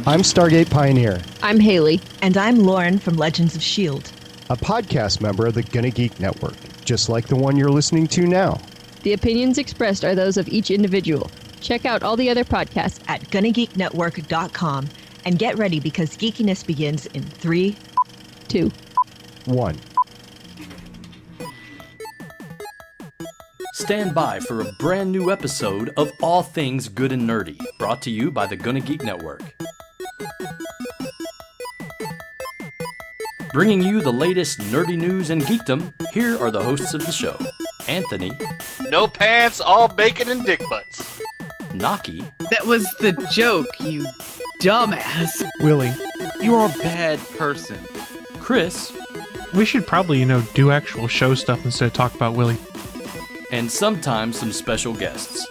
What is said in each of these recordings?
I'm Stargate Pioneer. I'm Haley. And I'm Lauren from Legends of S.H.I.E.L.D. A podcast member of the Gonna Geek Network, just like the one you're listening to now. The opinions expressed are those of each individual. Check out all the other podcasts at GonnaGeekNetwork.com and get ready because geekiness begins in 3, 2, 1. Stand by for a brand new episode of All Things Good and Nerdy, brought to you by the Gonna Geek Network. Bringing you the latest nerdy news and geekdom, here are the hosts of the show. Anthony. No pants, all bacon and dick butts. Naki. That was the joke, you dumbass. Willie. You are a bad person. Chris. We should probably, do actual show stuff instead of talk about Willie. And sometimes some special guests.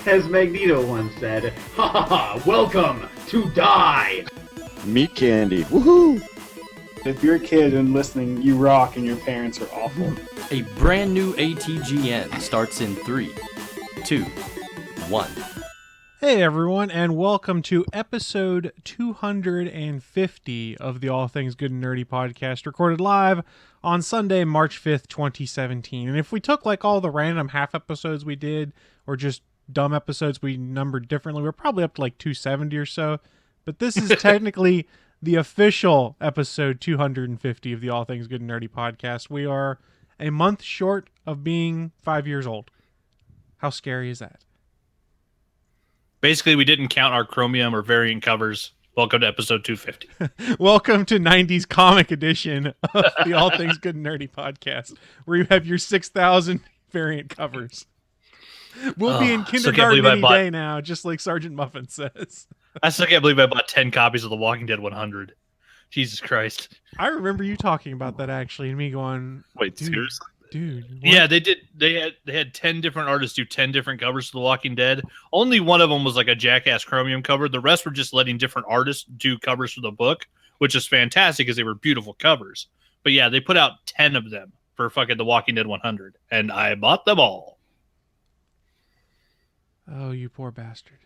As Magneto once said, ha ha ha, welcome to die! Meat candy, woohoo! If you're a kid and listening, you rock and your parents are awful. A brand new ATGN starts in 3, 2, 1. Hey everyone, and welcome to episode 250 of the All Things Good and Nerdy podcast, recorded live on Sunday, March 5th, 2017. And if we took like all the random half episodes we did, or just dumb episodes we numbered differently, we're probably up to like 270 or so. But this is technically the official episode 250 of the All Things Good and Nerdy podcast. We are a month short of being 5 years old. How scary is that? Basically, we didn't count our chromium or variant covers. Welcome to episode 250. Welcome to 90s comic edition of the All Things Good and Nerdy podcast, where you have your 6,000 variant covers. We'll be in kindergarten any day now, just like Sergeant Muffin says. I still can't believe I bought 10 copies of The Walking Dead 100. Jesus Christ. I remember you talking about that, actually, and me going... Wait, seriously? Dude. What? Yeah, they did. They had 10 different artists do 10 different covers for The Walking Dead. Only one of them was like a Jackass Chromium cover. The rest were just letting different artists do covers for the book, which is fantastic because they were beautiful covers. But yeah, they put out 10 of them for fucking The Walking Dead 100, and I bought them all. Oh, you poor bastard.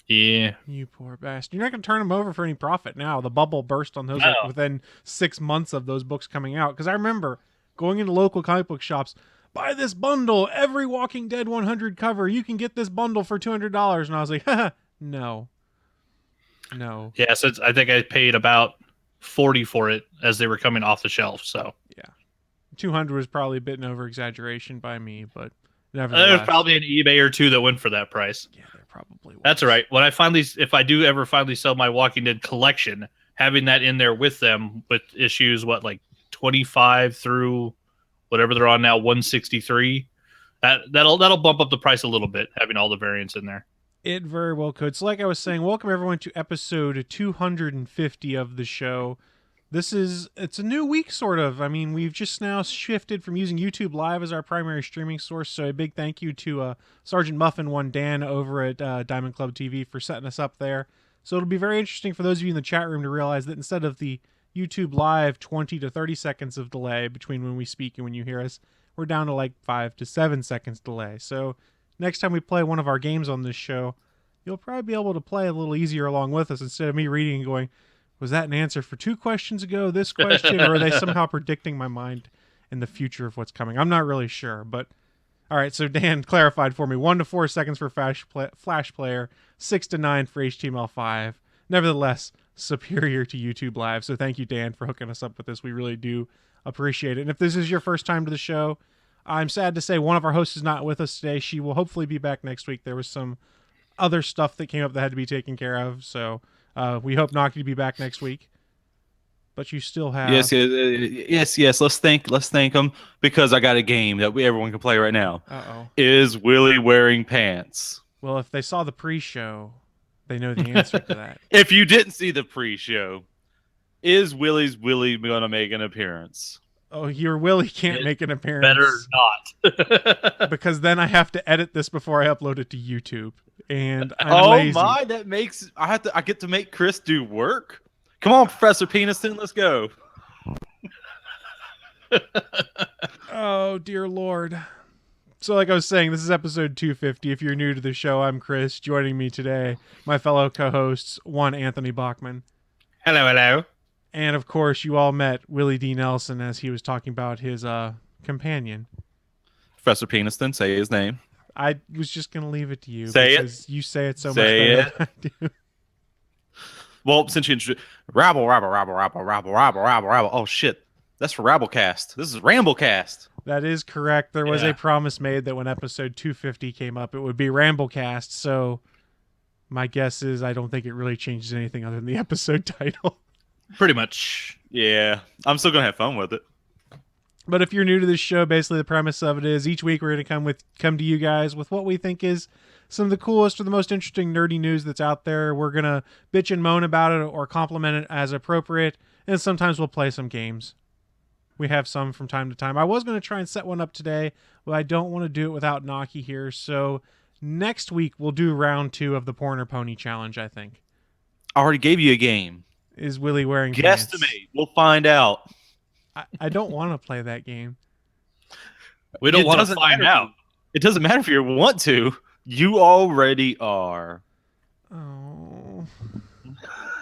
Yeah. You poor bastard. You're not going to turn them over for any profit now. The bubble burst on those within 6 months of those books coming out. Because I remember going into local comic book shops, buy this bundle, every Walking Dead 100 cover. You can get this bundle for $200. And I was like, haha, no. Yeah, so I think I paid about $40 for it as they were coming off the shelf. So yeah, 200 was probably a bit an over-exaggeration by me, but nevertheless. There's probably an eBay or two that went for that price. Yeah, there probably was. That's all right. When if I do ever finally sell my Walking Dead collection, having that in there with them with issues, like 25 through whatever they're on now, 163. That'll bump up the price a little bit, having all the variants in there. It very well could. So like I was saying, welcome everyone to episode 250 of the show. It's a new week, sort of. I mean, we've just now shifted from using YouTube Live as our primary streaming source, so a big thank you to Sergeant Muffin One Dan over at Diamond Club TV for setting us up there. So it'll be very interesting for those of you in the chat room to realize that instead of the YouTube Live 20 to 30 seconds of delay between when we speak and when you hear us, we're down to like 5 to 7 seconds delay. So next time we play one of our games on this show, you'll probably be able to play a little easier along with us instead of me reading and going, was that an answer for 2 questions ago, this question, or are they somehow predicting my mind in the future of what's coming? I'm not really sure, but all right, so Dan clarified for me, 1 to 4 seconds for Flash Player, 6 to 9 for HTML5. Nevertheless, superior to YouTube Live. So thank you, Dan, for hooking us up with this. We really do appreciate it. And if this is your first time to the show, I'm sad to say one of our hosts is not with us today. She will hopefully be back next week. There was some other stuff that came up that had to be taken care of. So we hope Naki to be back next week. But you still have... Yes. Let's thank him because I got a game that everyone can play right now. Uh-oh. Is Willie wearing pants? Well, if they saw the pre-show, they know the answer to that. If you didn't see the pre-show, is Willie going to make an appearance? Oh, your Willie can't make an appearance. Better not. Because then I have to edit this before I upload it to YouTube. And I'm lazy. My, that makes... I get to make Chris do work? Come on, Professor Peniston, let's go. Oh, dear Lord. So like I was saying, this is episode 250. If you're new to the show, I'm Chris. Joining me today, my fellow co-hosts, one Anthony Bachman. Hello, hello. And of course, you all met Willie D. Nelson as he was talking about his companion. Professor Peniston, say his name. I was just going to leave it to you. Say because you say it so say much better than I do. Well, since you introduced... Rabble. Oh, shit. That's for Ramblecast. This is Ramblecast. That is correct. There was a promise made that when episode 250 came up, it would be Ramblecast. So my guess is I don't think it really changes anything other than the episode title. Pretty much. Yeah. I'm still going to have fun with it. But if you're new to this show, basically the premise of it is each week we're going to come to you guys with what we think is some of the coolest or the most interesting nerdy news that's out there. We're going to bitch and moan about it or compliment it as appropriate. And sometimes we'll play some games. We have some from time to time. I was going to try and set one up today, but I don't want to do it without Naki here. So next week we'll do round 2 of the Porn or Pony Challenge, I think. I already gave you a game. Is Willie wearing pants? Guesstimate. We'll find out. I don't want to play that game. We don't want to find out. It doesn't matter if you want to. You already are. Oh.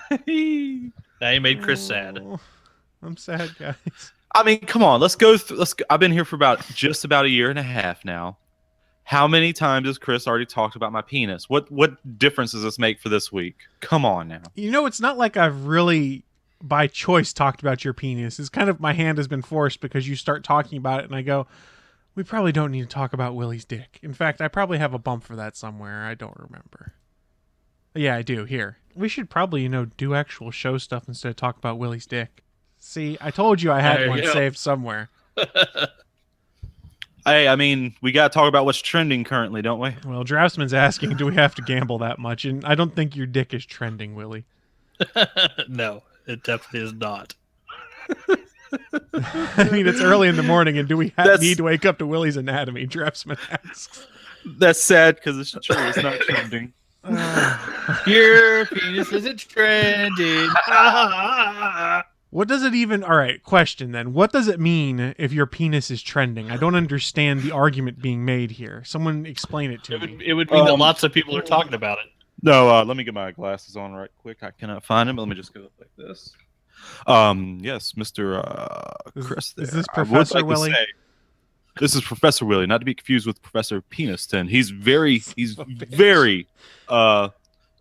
Now you made Chris sad. I'm sad, guys. I mean, come on. Let's go. I've been here for just about a year and a half now. How many times has Chris already talked about my penis? What difference does this make for this week? Come on now. You know, it's not like I've really, by choice, talked about your penis. It's kind of my hand has been forced because you start talking about it and I go, we probably don't need to talk about Willie's dick. In fact, I probably have a bump for that somewhere. I don't remember. Yeah, I do. Here. We should probably, do actual show stuff instead of talk about Willie's dick. See, I told you I had one saved somewhere. Hey, I mean, we got to talk about what's trending currently, don't we? Well, Draftsman's asking, do we have to gamble that much? And I don't think your dick is trending, Willie. No, it definitely is not. I mean, it's early in the morning, and do we need to wake up to Willie's anatomy? Draftsman asks. That's sad because it's true. It's not trending. Your penis isn't trending. What does it even... All right, question then. What does it mean if your penis is trending? I don't understand the argument being made here. Someone explain it to me. It would mean that lots of people are talking about it. No, let me get my glasses on right quick. I cannot find them. Let me just go like this. Yes, Mr. Chris. Is this Professor Willie? This is Professor Willie, not to be confused with Professor Peniston. He's very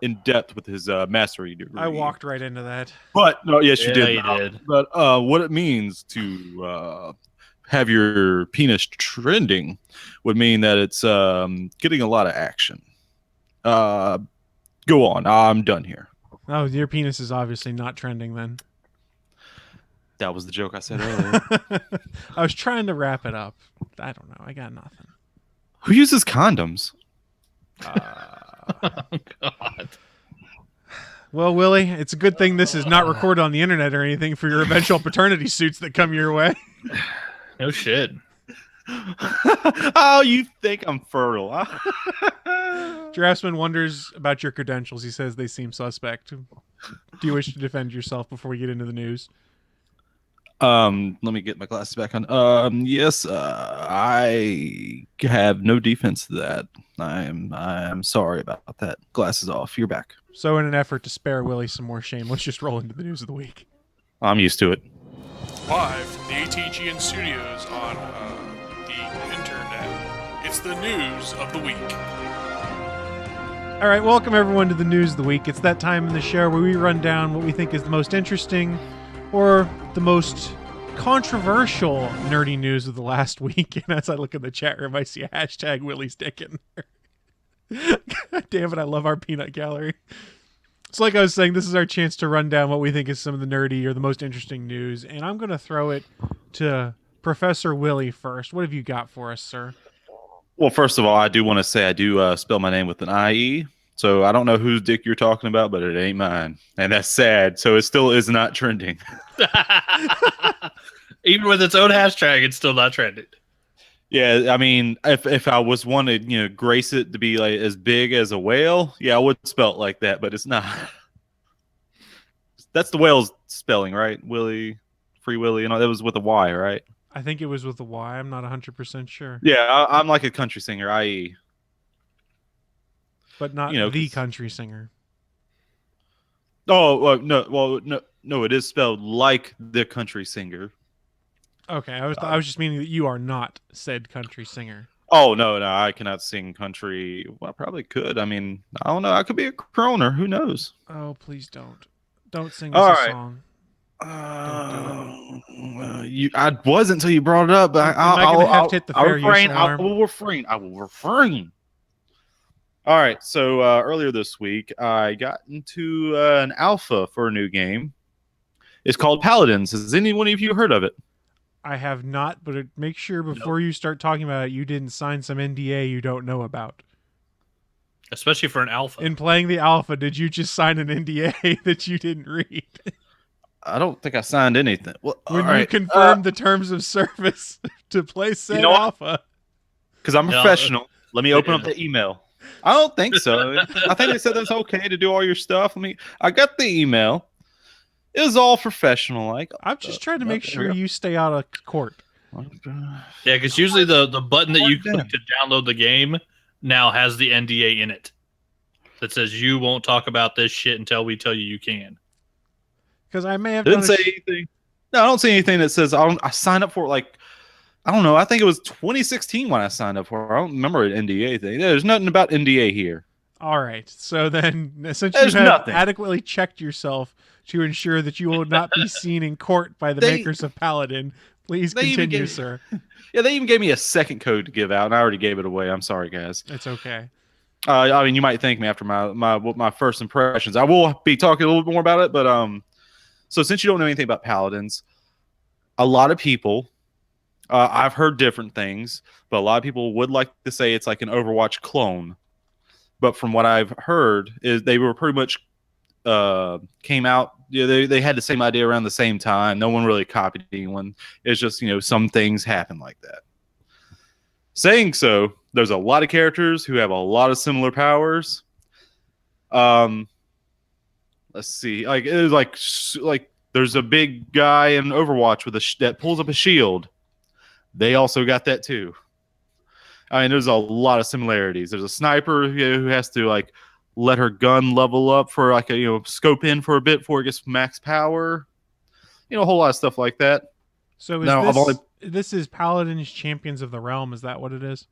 in depth with his mastery degree. I walked right into that. But no, yes, you did. You did. But what it means to have your penis trending would mean that it's getting a lot of action. Go on. I'm done here. Oh, your penis is obviously not trending then. That was the joke I said earlier. I was trying to wrap it up. I don't know. I got nothing. Who uses condoms? Oh, God. Well, Willie, it's a good thing this is not recorded on the internet or anything for your eventual paternity suits that come your way. No shit. Oh, you think I'm fertile? Huh? Draftsman wonders about your credentials. He says they seem suspect. Do you wish to defend yourself before we get into the news? Let me get my glasses back on. Yes, I have no defense to that. I'm sorry about that. Glasses off. You're back. So in an effort to spare Willie some more shame, let's just roll into the news of the week. I'm used to it. Live from the ATGN studios on the internet, it's the news of the week. All right, welcome everyone to the news of the week. It's that time in the show where we run down what we think is the most interesting or the most controversial nerdy news of the last week. And as I look in the chat room, I see a hashtag Willie's dick in there. God damn it, I love our peanut gallery. So like I was saying, this is our chance to run down what we think is some of the nerdy or the most interesting news. And I'm going to throw it to Professor Willie first. What have you got for us, sir? Well, first of all, I do want to say I do spell my name with an I-E. So I don't know whose dick you're talking about, but it ain't mine. And that's sad. So it still is not trending. Even with its own hashtag, it's still not trending. Yeah, I mean, if I was wanted, grace it to be like as big as a whale, yeah, I would spell it like that, but it's not. That's the whale's spelling, right? Willie, Free Willie, that was with a Y, right? I think it was with a Y. I'm not 100% sure. Yeah, I'm like a country singer, i.e. But not the country singer. Oh, no, it is spelled like the country singer. Okay, I was just meaning that you are not said country singer. Oh, no, I cannot sing country. Well, I probably could. I mean, I don't know. I could be a croner. Who knows? Oh, please don't. Don't sing us a song. I wasn't until you brought it up. But I'll have to hit the fair use alarm. I will refrain. All right. So earlier this week, I got into an alpha for a new game. It's called Paladins. Has anyone of you heard of it? I have not, but make sure before you start talking about it, you didn't sign some NDA you don't know about. Especially for an alpha. In playing the alpha, did you just sign an NDA that you didn't read? I don't think I signed anything. Well, when you confirmed the terms of service to play said alpha. Because I'm professional. Let me open up the email. I don't think so. I think they said that's okay to do all your stuff. I got the email. It was all professional. I'm just trying to make sure you stay out of court. Yeah, because usually the button that you click to download the game now has the NDA in it that says you won't talk about this shit until we tell you can. Because I may have didn't say anything. No, I don't see anything that says I signed up for it. I don't know. I think it was 2016 when I signed up for it. I don't remember an NDA thing. There's nothing about NDA here. All right. So then, since you have adequately checked yourself to ensure that you will not be seen in court by the makers of Paladin, please continue, sir. Yeah, they even gave me a second code to give out, and I already gave it away. I'm sorry, guys. It's okay. I mean, you might thank me after my first impressions. I will be talking a little bit more about it, but so since you don't know anything about Paladins, a lot of people, I've heard different things, but a lot of people would like to say it's like an Overwatch clone. But from what I've heard, is they were pretty much came out. They had the same idea around the same time. No one really copied anyone. It's just some things happen like that. Saying so, there's a lot of characters who have a lot of similar powers. Let's see. It was like there's a big guy in Overwatch with that pulls up a shield. They also got that too. I mean, there's a lot of similarities. There's a sniper who has to let her gun level up for scope in for a bit before it gets max power. A whole lot of stuff like that. So this is Paladins Champions of the Realm. Is that what it is?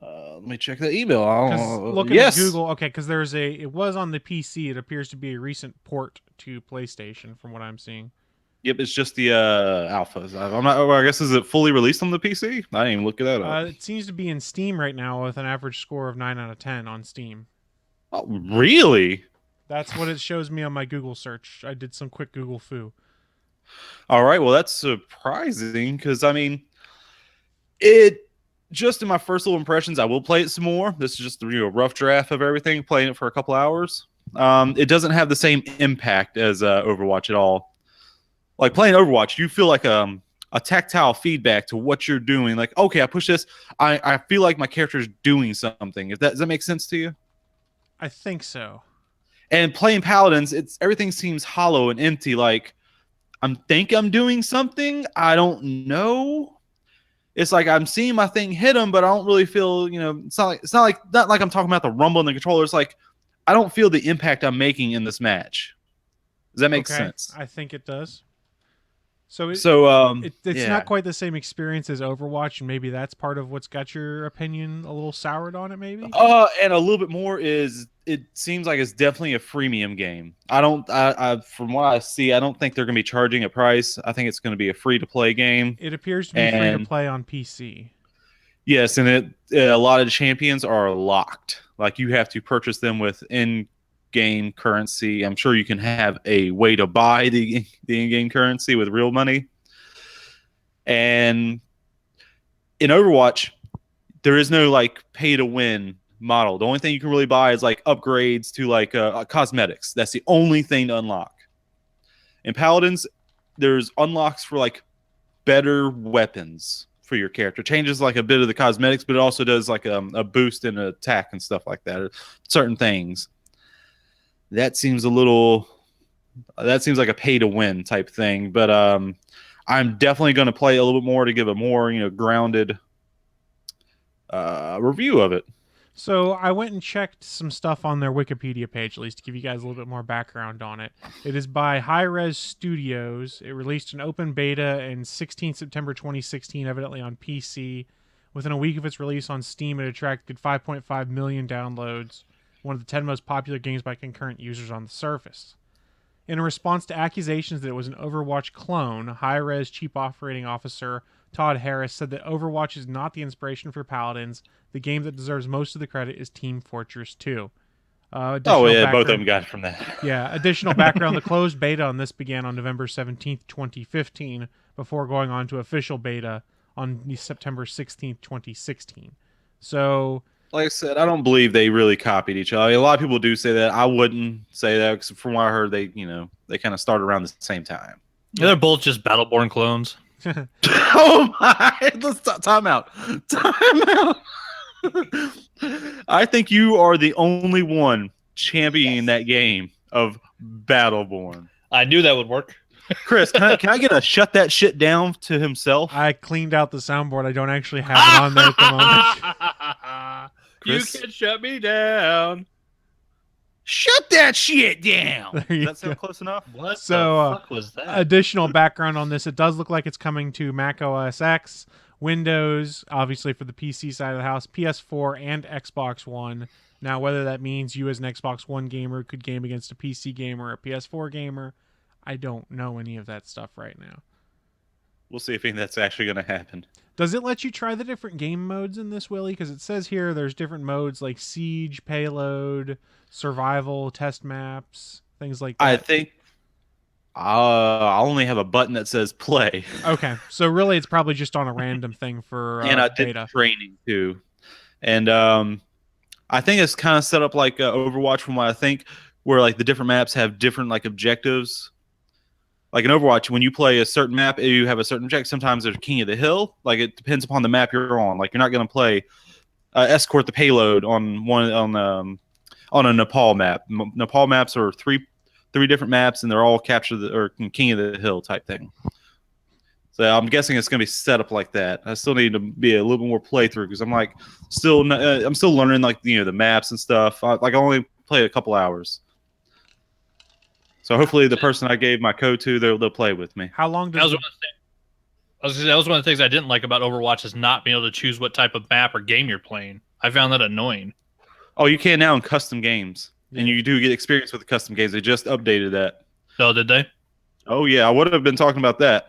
Let me check the email. Looking at Google, okay, because it was on the PC. It appears to be a recent port to PlayStation, from what I'm seeing. Yep, it's just the alphas. I'm not. I guess is it fully released on the PC? I didn't even look that up. It seems to be in Steam right now with an average score of 9 out of 10 on Steam. Oh, really? That's what it shows me on my Google search. I did some quick Google foo. All right, well that's surprising because I mean, it just in my first little impressions, I will play it some more. This is just a rough draft of everything. Playing it for a couple hours. It doesn't have the same impact as Overwatch at all. Like playing Overwatch, you feel like a tactile feedback to what you're doing. Like, okay, I push this. I feel like my character is doing something. Does that make sense to you? I think so. And playing Paladins, everything seems hollow and empty. Like, I'm doing something. I don't know. It's like I'm seeing my thing hit him, but I don't really feel. It's not like I'm talking about the rumble in the controller. It's like I don't feel the impact I'm making in this match. Does that make sense? I think it does. So it's not quite the same experience as Overwatch, and maybe that's part of what's got your opinion a little soured on it, maybe? And a little bit more is it seems like it's definitely a freemium game. From what I see, I don't think they're going to be charging a price. I think it's going to be a free-to-play game. It appears to be free-to-play on PC. Yes, and a lot of the champions are locked. Like, you have to purchase them with in-game currency. I'm sure you can have a way to buy the in-game currency with real money. And in Overwatch, there is no pay-to-win model. The only thing you can really buy is upgrades to cosmetics. That's the only thing to unlock. In Paladins, there's unlocks for better weapons for your character. Changes a bit of the cosmetics, but it also does a boost in attack and stuff like that. Certain things. That seems like a pay to win type thing. But I'm definitely going to play a little bit more to give a more grounded review of it. So I went and checked some stuff on their Wikipedia page, at least to give you guys a little bit more background on it. It is by High Res Studios. It released an open beta in 16 September 2016, evidently on PC. Within a week of its release on Steam, it attracted 5.5 million downloads, one of the 10 most popular games by concurrent users on the Surface. In response to accusations that it was an Overwatch clone, High Res Chief Operating Officer Todd Harris said that Overwatch is not the inspiration for Paladins. The game that deserves most of the credit is Team Fortress 2. Both of them got it from that. Yeah, additional background. The closed beta on this began on November 17th, 2015, before going on to official beta on September 16th, 2016. So, like I said, I don't believe they really copied each other. A lot of people do say that. I wouldn't say that because from what I heard, they kind of started around the same time. Yeah, they're both just Battleborn clones. Oh my! Let's time out. Time out. I think you are the only one championing that game of Battleborn. I knew that would work. Chris, can I get a shut that shit down to himself? I cleaned out the soundboard. I don't actually have it on there at the moment. You can shut me down. Shut that shit down. Does that sound close enough? What the fuck was that? Additional background on this. It does look like it's coming to Mac OS X, Windows, obviously for the PC side of the house, PS4, and Xbox One. Now, whether that means you as an Xbox One gamer could game against a PC gamer or a PS4 gamer, I don't know any of that stuff right now. We'll see if that's actually going to happen. Does it let you try the different game modes in this, Willie? Because it says here there's different modes like Siege, Payload, Survival, Test Maps, things like that. I think I only have a button that says play. Okay, so really it's probably just on a random thing for and I did beta. Training too. And I think it's kind of set up like Overwatch from what I think, where like the different maps have different like objectives. Like in Overwatch, when you play a certain map, you have a certain objective. Sometimes there's King of the Hill. Like it depends upon the map you're on. Like you're not going to play escort the payload on a Nepal map. Nepal maps are three different maps, and they're all capture or King of the Hill type thing. So I'm guessing it's going to be set up like that. I still need to be a little bit more playthrough because I'm still learning like the maps and stuff. I only play a couple hours. So hopefully the person I gave my code to, they'll play with me. How long does that was one of the things I didn't like about Overwatch is not being able to choose what type of map or game you're playing. I found that annoying. Oh, you can now in custom games. Yeah. And you do get experience with the custom games. They just updated that. Oh, did they? Oh, yeah. I would have been talking about that.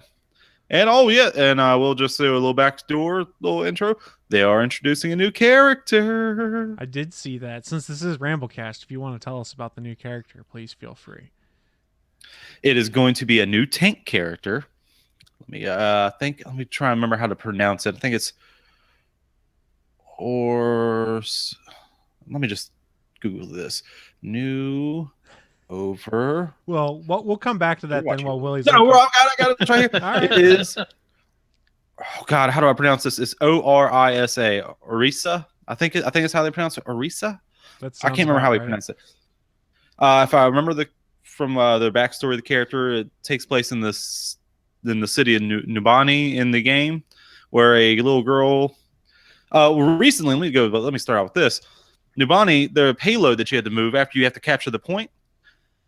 And we'll just do a little backdoor, little intro. They are introducing a new character. I did see that. Since this is Ramblecast, if you want to tell us about the new character, please feel free. It is going to be a new tank character. Let me try and remember how to pronounce it. I think it's let me just Google this. New over. Well, we'll come back to that then while Willie's. No, I got it right here. All right. It is. Oh God, how do I pronounce this? It's Orisa. Orisa. I think it's how they pronounce it. Orisa. I can't remember how he pronounced it. If I remember from the backstory of the character, it takes place in the city of Nubani in the game, where a little girl. Recently, let me start out with this. Nubani, the payload that you had to move after you have to capture the point,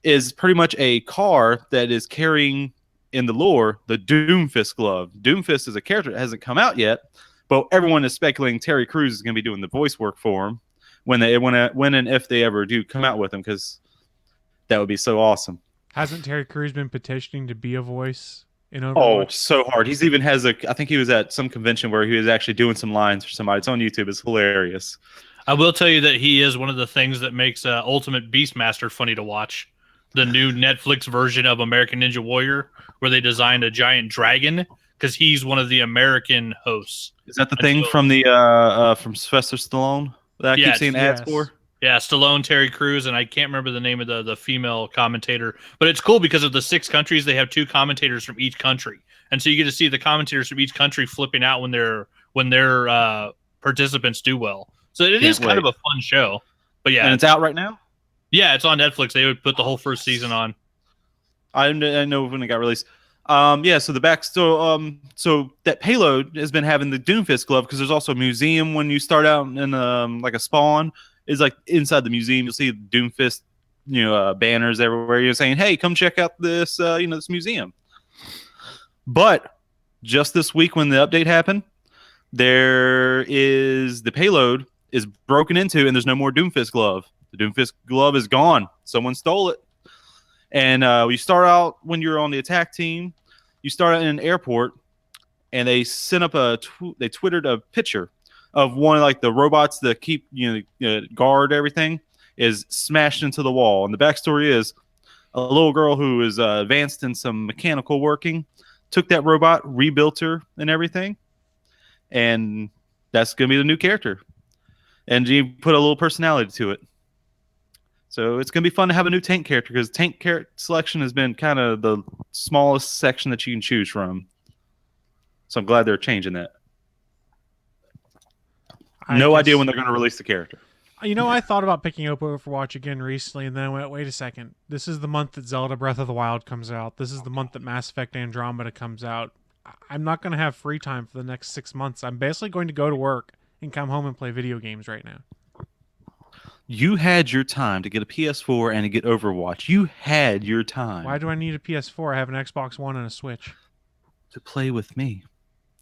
is pretty much a car that is carrying in the lore the Doomfist glove. Doomfist is a character that hasn't come out yet, but everyone is speculating Terry Crews is going to be doing the voice work for him when and if they ever do come out with him, because that would be so awesome. Hasn't Terry Crews been petitioning to be a voice in Overwatch? Oh, so hard. He's even has I think he was at some convention where he was actually doing some lines for somebody. It's on YouTube. It's hilarious. I will tell you that he is one of the things that makes Ultimate Beastmaster funny to watch. The new Netflix version of American Ninja Warrior, where they designed a giant dragon, because he's one of the American hosts. Is that the thing from the from Sylvester Stallone that I keep seeing ads for? Yeah, Stallone, Terry Crews, and I can't remember the name of the female commentator. But it's cool because of the 6 countries, they have 2 commentators from each country, and so you get to see the commentators from each country flipping out when their participants do well. So it is kind of a fun show. But yeah, and it's out right now. Yeah, it's on Netflix. They would put the whole first season on. I know when it got released. Yeah, so the back so that payload has been having the Doomfist glove because there's also a museum when you start out in like a spawn is like inside the museum you'll see Doomfist banners everywhere. You're saying, hey, come check out this this museum. But just this week when the update happened, the payload is broken into and there's no more Doomfist glove. The Doomfist glove is gone. Someone stole it. And you start out when you're on the attack team, you start out in an airport, and they sent up they twittered a picture of one of like the robots that keep guard everything is smashed into the wall. And the backstory is a little girl who is advanced in some mechanical working took that robot, rebuilt her and everything, and that's gonna be the new character. And you put a little personality to it. So it's going to be fun to have a new tank character because tank character selection has been kind of the smallest section that you can choose from. So I'm glad they're changing that. No idea when they're going to release the character. I thought about picking up Overwatch again recently, and then I went, wait a second. This is the month that Zelda Breath of the Wild comes out. This is the month that Mass Effect Andromeda comes out. I'm not going to have free time for the next 6 months. I'm basically going to go to work and come home and play video games right now. You had your time to get a PS4 and to get Overwatch. You had your time. Why do I need a PS4? I have an Xbox One and a Switch. To play with me.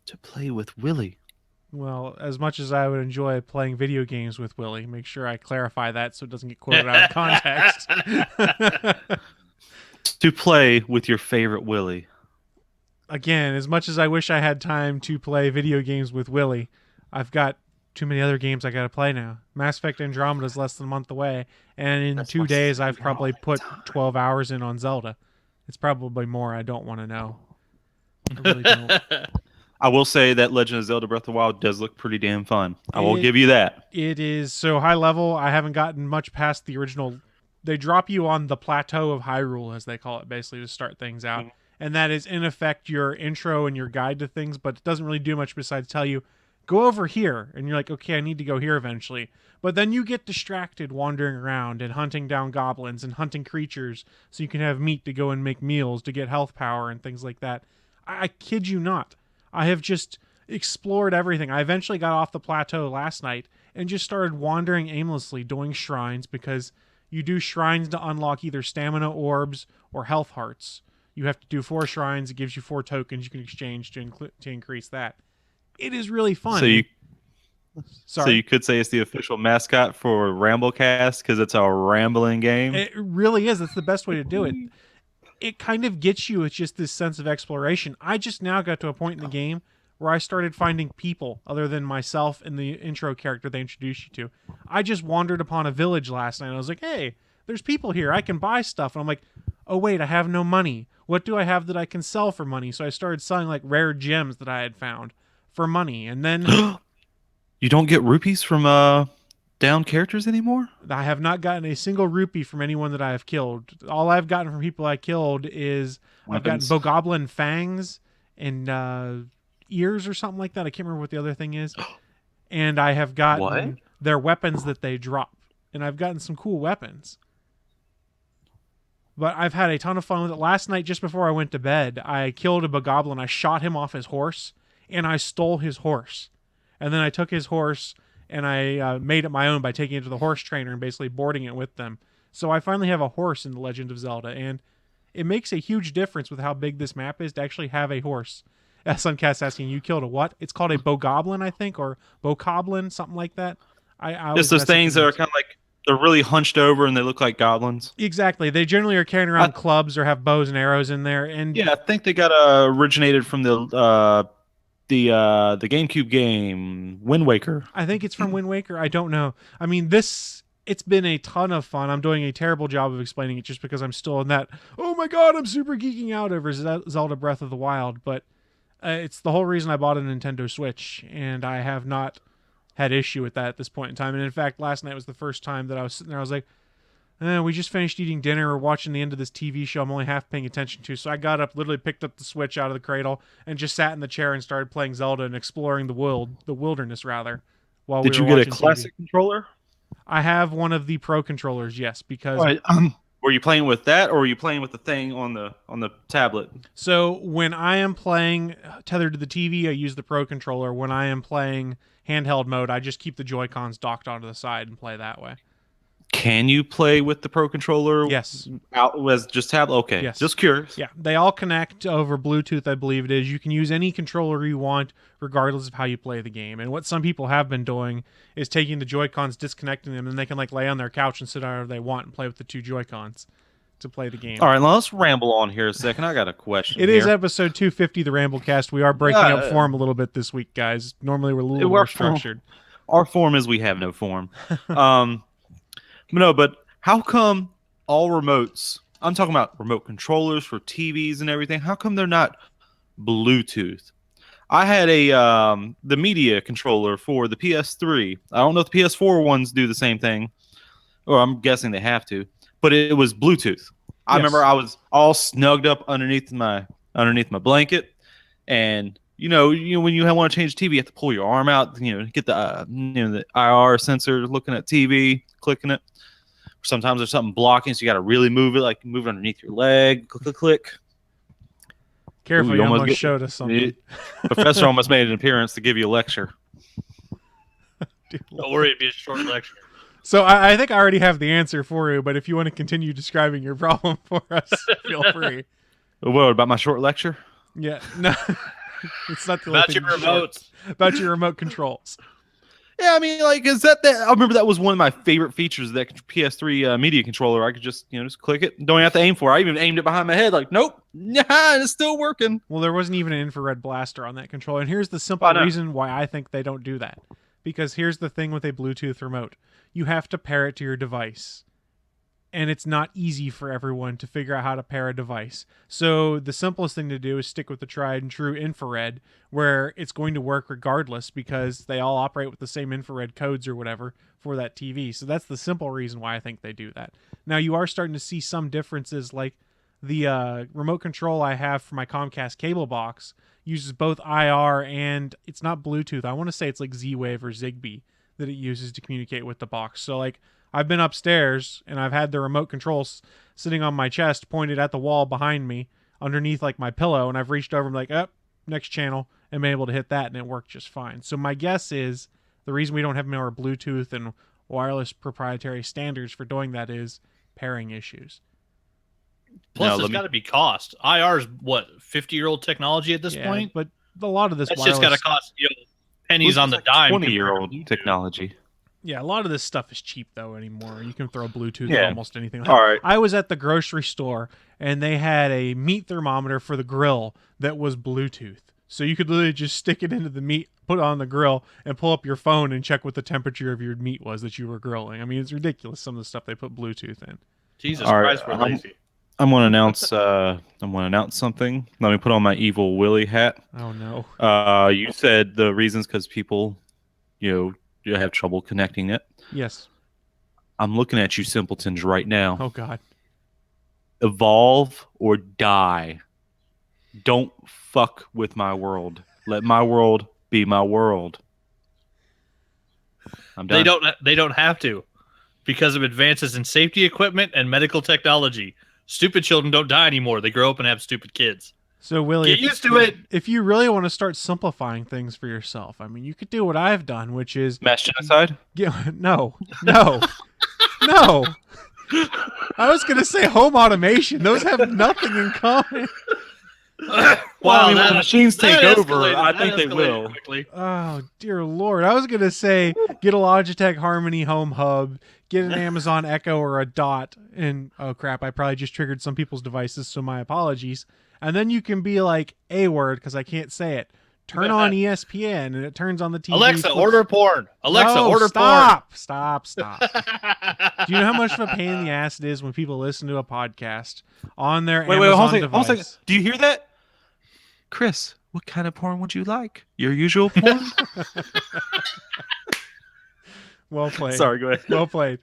To play with Willie. Well, as much as I would enjoy playing video games with Willie, make sure I clarify that so it doesn't get quoted out of context. To play with your favorite Willie. Again, as much as I wish I had time to play video games with Willie, I've got too many other games I got to play now. Mass Effect Andromeda is less than a month away, and in 2 days I've probably put 12 hours in on Zelda. It's probably more. I don't want to know. I really don't. I will say that Legend of Zelda Breath of the Wild does look pretty damn fun. I will give you that. It is so high level. I haven't gotten much past the original. They drop you on the plateau of Hyrule, as they call it, basically, to start things out. Mm-hmm. And that is, in effect, your intro and your guide to things, but it doesn't really do much besides tell you, go over here, and you're like, okay, I need to go here eventually. But then you get distracted wandering around and hunting down goblins and hunting creatures so you can have meat to go and make meals to get health power and things like that. I kid you not. I have just explored everything. I eventually got off the plateau last night and just started wandering aimlessly doing shrines because you do shrines to unlock either stamina orbs or health hearts. You have to do 4 shrines. It gives you 4 tokens you can exchange to increase that. It is really fun. So you could say it's the official mascot for Ramblecast because it's a rambling game. It really is. That's the best way to do it. It kind of gets you with just this sense of exploration. I just now got to a point in the game where I started finding people other than myself and the intro character they introduced you to. I just wandered upon a village last night and I was like, hey, there's people here. I can buy stuff. And I'm like, oh, wait, I have no money. What do I have that I can sell for money? So I started selling like rare gems that I had found for money. And then you don't get rupees from down characters anymore? I have not gotten a single rupee from anyone that I have killed. All I've gotten from people I killed is weapons. I've gotten Bogoblin fangs and ears or something like that. I can't remember what the other thing is. And I have gotten their weapons that they drop. And I've gotten some cool weapons. But I've had a ton of fun with it. Last night, just before I went to bed, I killed a Bogoblin. I shot him off his horse, and I stole his horse. And then I took his horse, and I made it my own by taking it to the horse trainer and basically boarding it with them. So I finally have a horse in The Legend of Zelda, and it makes a huge difference with how big this map is to actually have a horse. Suncast asking, you killed a what? It's called a Bogoblin, I think, or Bokoblin, something like that. Just those things that are kind of like, they're really hunched over and they look like goblins. Exactly. They generally are carrying around clubs or have bows and arrows in there. And yeah, I think they got originated from the GameCube game Wind Waker. I think it's from Wind Waker. I don't know. I mean, it's been a ton of fun. I'm doing a terrible job of explaining it just because I'm still in that, oh my god, I'm super geeking out over Zelda Breath of the Wild. But it's the whole reason I bought a Nintendo Switch, and I have not had issue with that at this point in time. And in fact, last night was the first time that I was sitting there. I was like, we just finished eating dinner. We're watching the end of this TV show I'm only half paying attention to. So I got up, literally picked up the Switch out of the cradle, and just sat in the chair and started playing Zelda and exploring the wilderness rather. Did you get a classic controller? I have one of the Pro controllers, yes, because Were you playing with that, or were you playing with the thing on the tablet? So when I am playing tethered to the TV, I use the Pro Controller. When I am playing handheld mode, I just keep the Joy-Cons docked onto the side and play that way. Can you play with the Pro Controller? Yes. Out as just tablet? Okay. Yes. Just curious. Yeah, they all connect over Bluetooth, I believe it is. You can use any controller you want, regardless of how you play the game. And what some people have been doing is taking the Joy-Cons, disconnecting them, and they can lay on their couch and sit however they want and play with the two Joy-Cons to play the game. All right, let's ramble on here a second. I got a question. It is episode 250, the Ramblecast. We are breaking up form a little bit this week, guys. Normally we're a little more structured. Our form is we have no form. No, but how come all remotes, I'm talking about remote controllers for TVs and everything, how come they're not Bluetooth? I had the media controller for the PS3. I don't know if the PS4 ones do the same thing, or I'm guessing they have to, but it was Bluetooth. I remember I was all snugged up underneath my blanket, and you know when you want to change TV, you have to pull your arm out, get the IR sensor looking at TV, clicking it. Sometimes there's something blocking, so you got to really move it, like move it underneath your leg, click, click, click. Careful, you almost showed us something. Professor almost made an appearance to give you a lecture. Don't worry, it'd be a short lecture. So I think I already have the answer for you, but if you want to continue describing your problem for us, feel free. What, about my short lecture? Yeah, no. It's not the about your remotes. About your remote controls. Yeah, I mean, is that? I remember that was one of my favorite features of that PS3 media controller. I could just click it. Don't have to aim for it. I even aimed it behind my head. Nope. Nah, it's still working. Well, there wasn't even an infrared blaster on that controller. And here's the simple reason why I think they don't do that. Because here's the thing with a Bluetooth remote. You have to pair it to your device. And it's not easy for everyone to figure out how to pair a device. So the simplest thing to do is stick with the tried and true infrared, where it's going to work regardless because they all operate with the same infrared codes or whatever for that TV. So that's the simple reason why I think they do that. Now you are starting to see some differences, like the remote control I have for my Comcast cable box uses both IR and it's not Bluetooth. I want to say it's like Z-Wave or Zigbee that it uses to communicate with the box. So I've been upstairs and I've had the remote controls sitting on my chest pointed at the wall behind me underneath my pillow, and I've reached over and next channel, and been able to hit that, and it worked just fine. So my guess is the reason we don't have more Bluetooth and wireless proprietary standards for doing that is pairing issues. Plus, there's got to be cost. IR is what, 50-year-old technology at this point? But a lot of this that's just got to cost pennies on the dime. 20-year-old technology. Yeah, a lot of this stuff is cheap, though, anymore. You can throw Bluetooth at almost anything. All right. I was at the grocery store, and they had a meat thermometer for the grill that was Bluetooth. So you could literally just stick it into the meat, put it on the grill, and pull up your phone and check what the temperature of your meat was that you were grilling. I mean, it's ridiculous, some of the stuff they put Bluetooth in. Jesus Christ, we're lazy. I'm going to announce something. Let me put on my evil Willie hat. Oh, no. You said the reasons because people, you have trouble connecting it. Yes. I'm looking at you simpletons right now. Oh, God. Evolve or die. Don't fuck with my world. Let my world be my world. I'm done. They don't have to, because of advances in safety equipment and medical technology. Stupid children don't die anymore. They grow up and have stupid kids. So, Willie, get used to it. If you really want to start simplifying things for yourself, I mean, you could do what I've done, which is mass genocide. No. No. I was going to say home automation. Those have nothing in common. Well, when machines take over, I think they will. Quickly. Oh, dear Lord. I was going to say get a Logitech Harmony Home Hub, get an Amazon Echo or a Dot, and oh crap, I probably just triggered some people's devices, so my apologies. And then you can be like a word, because I can't say it. Turn on ESPN, and it turns on the TV. Alexa, order porn. Alexa, order porn. Stop. Do you know how much of a pain in the ass it is when people listen to a podcast on their Amazon device? Hold on. Do you hear that? Chris, what kind of porn would you like? Your usual porn? Well played. Sorry, go ahead. Well played.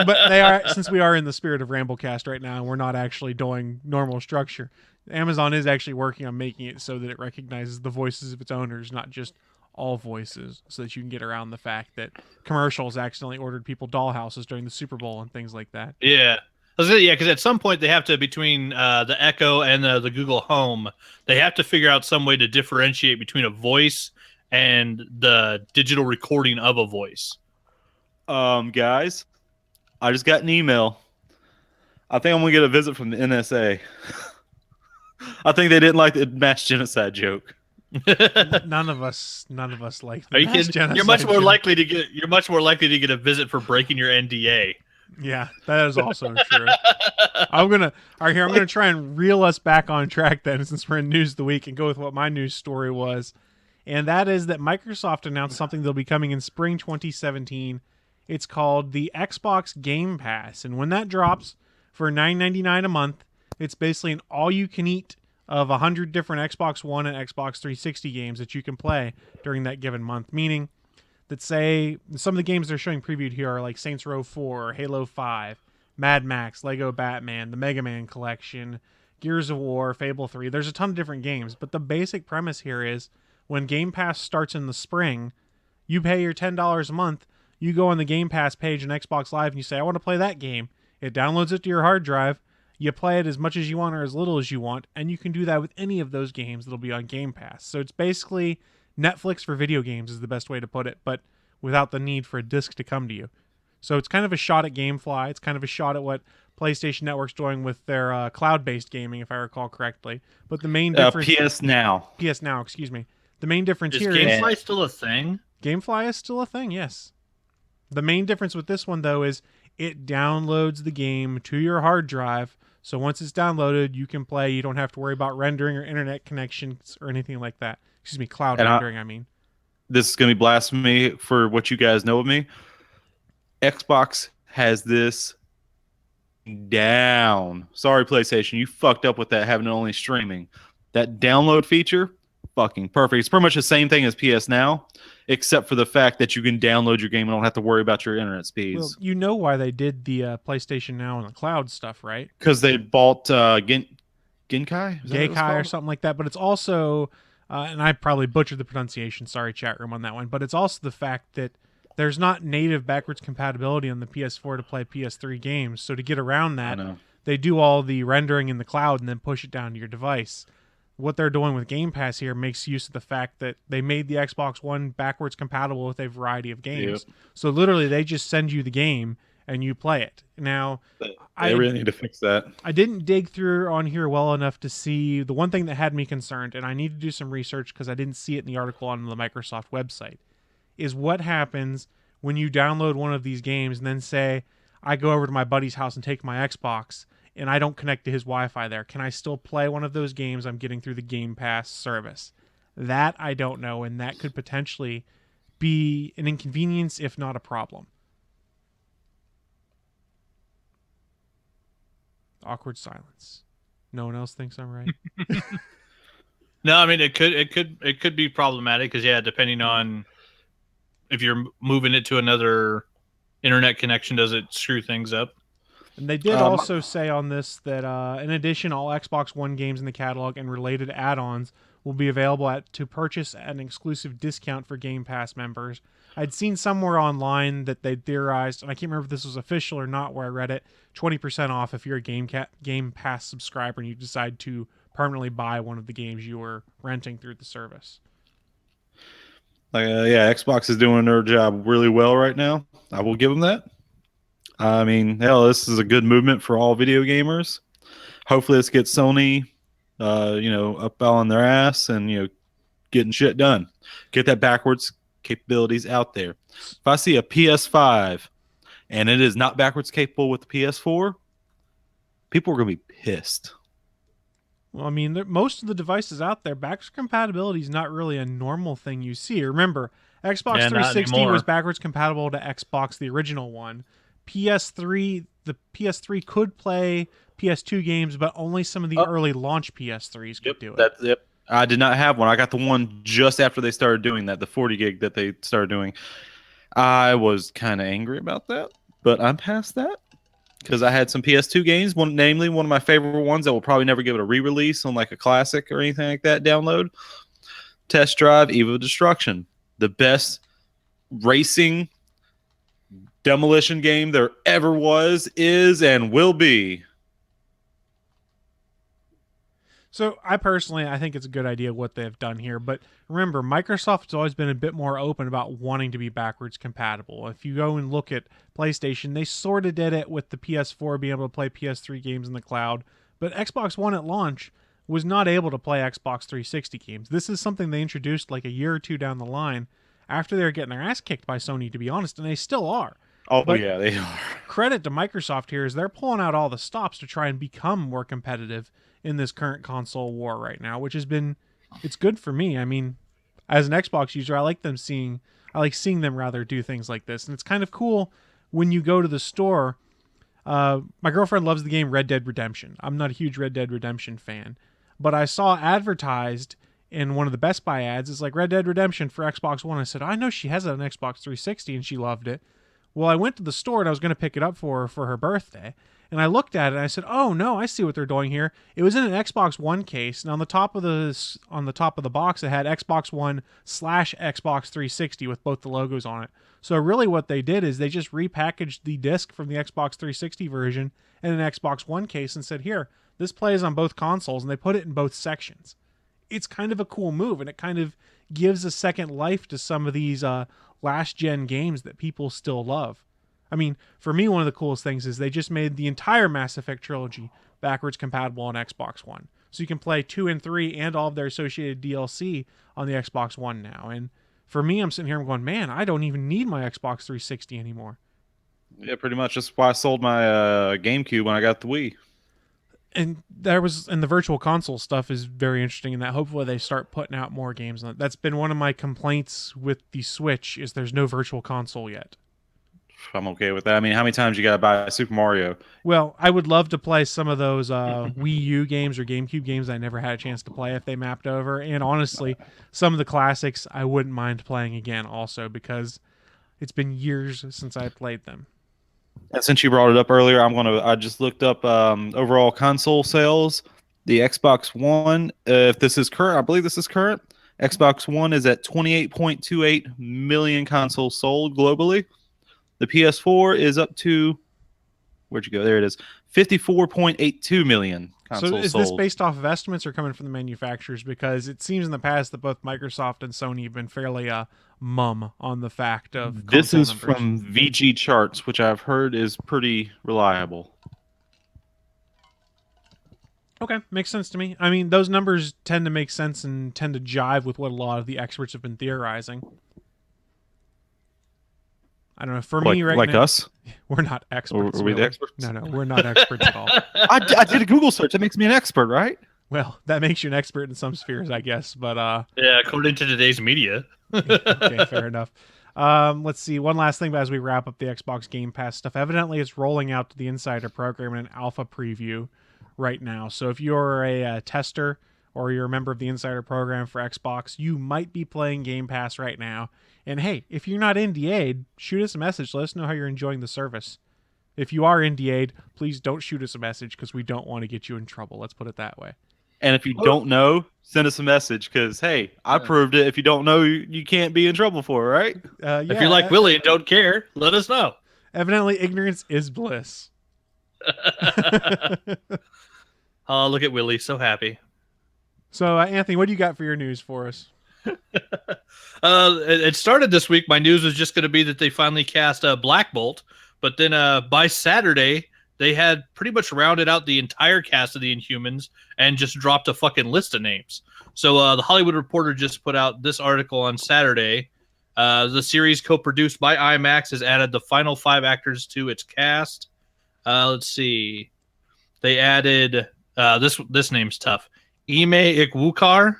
But since we are in the spirit of Ramblecast right now, and we're not actually doing normal structure, Amazon is actually working on making it so that it recognizes the voices of its owners, not just all voices, so that you can get around the fact that commercials accidentally ordered people dollhouses during the Super Bowl and things like that. Yeah. Yeah, because at some point they have to, between the Echo and the Google Home, they have to figure out some way to differentiate between a voice and the digital recording of a voice. Guys, I just got an email. I think I'm gonna get a visit from the NSA. I think they didn't like the mass genocide joke. None of us like the Are you mass kidding? genocide You're much more joke. likely to get. You're much more likely to get a visit for breaking your NDA. Yeah, that is also true. I'm gonna try and reel us back on track then, since we're in News of the Week, and go with what my news story was. And that is that Microsoft announced something that'll be coming in spring 2017. It's called the Xbox Game Pass. And when that drops for $9.99 a month, it's basically an all-you-can-eat of 100 different Xbox One and Xbox 360 games that you can play during that given month. Meaning that, say, some of the games they're showing previewed here are like Saints Row 4, Halo 5, Mad Max, Lego Batman, the Mega Man Collection, Gears of War, Fable 3. There's a ton of different games. But the basic premise here is, when Game Pass starts in the spring, you pay your $10 a month, you go on the Game Pass page in Xbox Live and you say, I want to play that game. It downloads it to your hard drive. You play it as much as you want or as little as you want, and you can do that with any of those games that'll be on Game Pass. So it's basically Netflix for video games is the best way to put it, but without the need for a disc to come to you. So it's kind of a shot at GameFly. It's kind of a shot at what PlayStation Network's doing with their cloud-based gaming, if I recall correctly. But the main difference... PS Now, excuse me. The main difference here is GameFly still a thing? GameFly is still a thing, yes. The main difference with this one, though, is it downloads the game to your hard drive. So once it's downloaded, you can play. You don't have to worry about rendering or internet connections or anything like that. Excuse me, cloud rendering, I mean. This is going to be blasphemy for what you guys know of me. Xbox has this down. Sorry, PlayStation. You fucked up with that, having it only streaming. That download feature, fucking perfect. It's pretty much the same thing as PS Now, except for the fact that you can download your game and don't have to worry about your internet speeds. Well, you know why they did the PlayStation Now and the cloud stuff, right? Because they bought Genkai? Gaikai or something like that. But it's also, and I probably butchered the pronunciation, sorry chat room on that one, but it's also the fact that there's not native backwards compatibility on the PS4 to play PS3 games. So to get around that, they do all the rendering in the cloud and then push it down to your device. What they're doing with Game Pass here makes use of the fact that they made the Xbox One backwards compatible with a variety of games. Yep. So literally, they just send you the game and you play it. Now, I really need to fix that. I didn't dig through on here well enough to see the one thing that had me concerned, and I need to do some research because I didn't see it in the article on the Microsoft website, is what happens when you download one of these games and then say, I go over to my buddy's house and take my Xbox, and I don't connect to his Wi-Fi there. Can I still play one of those games I'm getting through the Game Pass service? That I don't know, and that could potentially be an inconvenience, if not a problem. Awkward silence. No one else thinks I'm right. No, I mean it could be problematic because depending on if you're moving it to another internet connection, does it screw things up? And they did also say on this that, in addition, all Xbox One games in the catalog and related add-ons will be available to purchase at an exclusive discount for Game Pass members. I'd seen somewhere online that they theorized, and I can't remember if this was official or not where I read it, 20% off if you're a Game Pass subscriber and you decide to permanently buy one of the games you were renting through the service. Xbox is doing their job really well right now. I will give them that. I mean, hell, this is a good movement for all video gamers. Hopefully this gets Sony, up on their ass and, getting shit done. Get that backwards capabilities out there. If I see a PS5 and it is not backwards capable with the PS4, people are going to be pissed. Well, I mean, most of the devices out there, backwards compatibility is not really a normal thing you see. Remember, Xbox 360 was backwards compatible to Xbox, the original one. PS3 could play PS2 games, but only some of the early launch PS3s could do it. I did not have one. I got the one just after they started doing that, the 40 gig that they started doing. I was kind of angry about that, but I'm past that because I had some PS2 games, namely one of my favorite ones that will probably never give it a re-release on like a classic or anything like that download. Test Drive Evo Destruction, the best racing demolition game there ever was, is, and will be. So I think it's a good idea what they've done here. But remember, Microsoft has always been a bit more open about wanting to be backwards compatible. If you go and look at PlayStation, they sort of did it with the PS4 being able to play PS3 games in the cloud. But Xbox One at launch was not able to play Xbox 360 games. This is something they introduced like a year or two down the line after they were getting their ass kicked by Sony, to be honest, and they still are. Oh, but yeah, they are. Credit to Microsoft here is they're pulling out all the stops to try and become more competitive in this current console war right now, which has been, it's good for me. I mean, as an Xbox user, I like seeing them rather do things like this. And it's kind of cool when you go to the store. My girlfriend loves the game Red Dead Redemption. I'm not a huge Red Dead Redemption fan, but I saw advertised in one of the Best Buy ads, it's like Red Dead Redemption for Xbox One. I said, I know she has it on Xbox 360 and she loved it. Well, I went to the store and I was going to pick it up for her birthday. And I looked at it and I said, "Oh no, I see what they're doing here." It was in an Xbox One case, and on the top of the box, it had Xbox One / Xbox 360 with both the logos on it. So really, what they did is they just repackaged the disc from the Xbox 360 version in an Xbox One case and said, "Here, this plays on both consoles," and they put it in both sections. It's kind of a cool move, and it kind of gives a second life to some of these last gen games that people still love. I mean, for me, one of the coolest things is they just made the entire Mass Effect trilogy backwards compatible on Xbox One. So you can play 2 and 3 and all of their associated DLC on the Xbox One now. And for me, I'm sitting here and going, man, I don't even need my Xbox 360 anymore. Yeah, pretty much. That's why I sold my GameCube when I got the Wii. And the virtual console stuff is very interesting in that hopefully they start putting out more games. That's been one of my complaints with the Switch is there's no virtual console yet. I'm okay with that. I mean, how many times you got to buy Super Mario? Well, I would love to play some of those Wii U games or GameCube games I never had a chance to play if they mapped over. And honestly, some of the classics I wouldn't mind playing again also because it's been years since I played them. And since you brought it up earlier, I just looked up overall console sales. The Xbox One, if this is current, I believe this is current. Xbox One is at 28.28 million consoles sold globally. The PS4 is up to, where'd you go? There it is, 54.82 million consoles sold. So is this based off of estimates or coming from the manufacturers? Because it seems in the past that both Microsoft and Sony have been fairly mum on the fact of this is numbers. From VG Charts, which I've heard is pretty reliable. Okay, makes sense to me. I mean, those numbers tend to make sense and tend to jive with what a lot of the experts have been theorizing. I don't know. For me right now... Like us? We're not experts. Are we the experts? No, we're not experts at all. I did a Google search. That makes me an expert, right? Well, that makes you an expert in some spheres, I guess. But yeah, according to today's media. Okay, fair enough. Let's see. One last thing as we wrap up the Xbox Game Pass stuff. Evidently, it's rolling out to the Insider program in an alpha preview right now. So if you're a tester or you're a member of the Insider program for Xbox, you might be playing Game Pass right now. And hey, if you're not NDA'd, shoot us a message. Let us know how you're enjoying the service. If you are NDA'd, please don't shoot us a message because we don't want to get you in trouble. Let's put it that way. And if you don't know, send us a message because, hey, I proved it. If you don't know, you can't be in trouble for it, right? Yeah, if you're like Willie and don't care, let us know. Evidently, ignorance is bliss. Oh, look at Willie. So happy. So, Anthony, what do you got for your news for us? It started this week. My news was just going to be that they finally cast Black Bolt, but then by Saturday they had pretty much rounded out the entire cast of the Inhumans and just dropped a fucking list of names. So the Hollywood Reporter just put out this article on Saturday. The series, co-produced by IMAX, has added the final 5 actors to its cast. Let's see. They added this name's tough. Ime Ikwukar,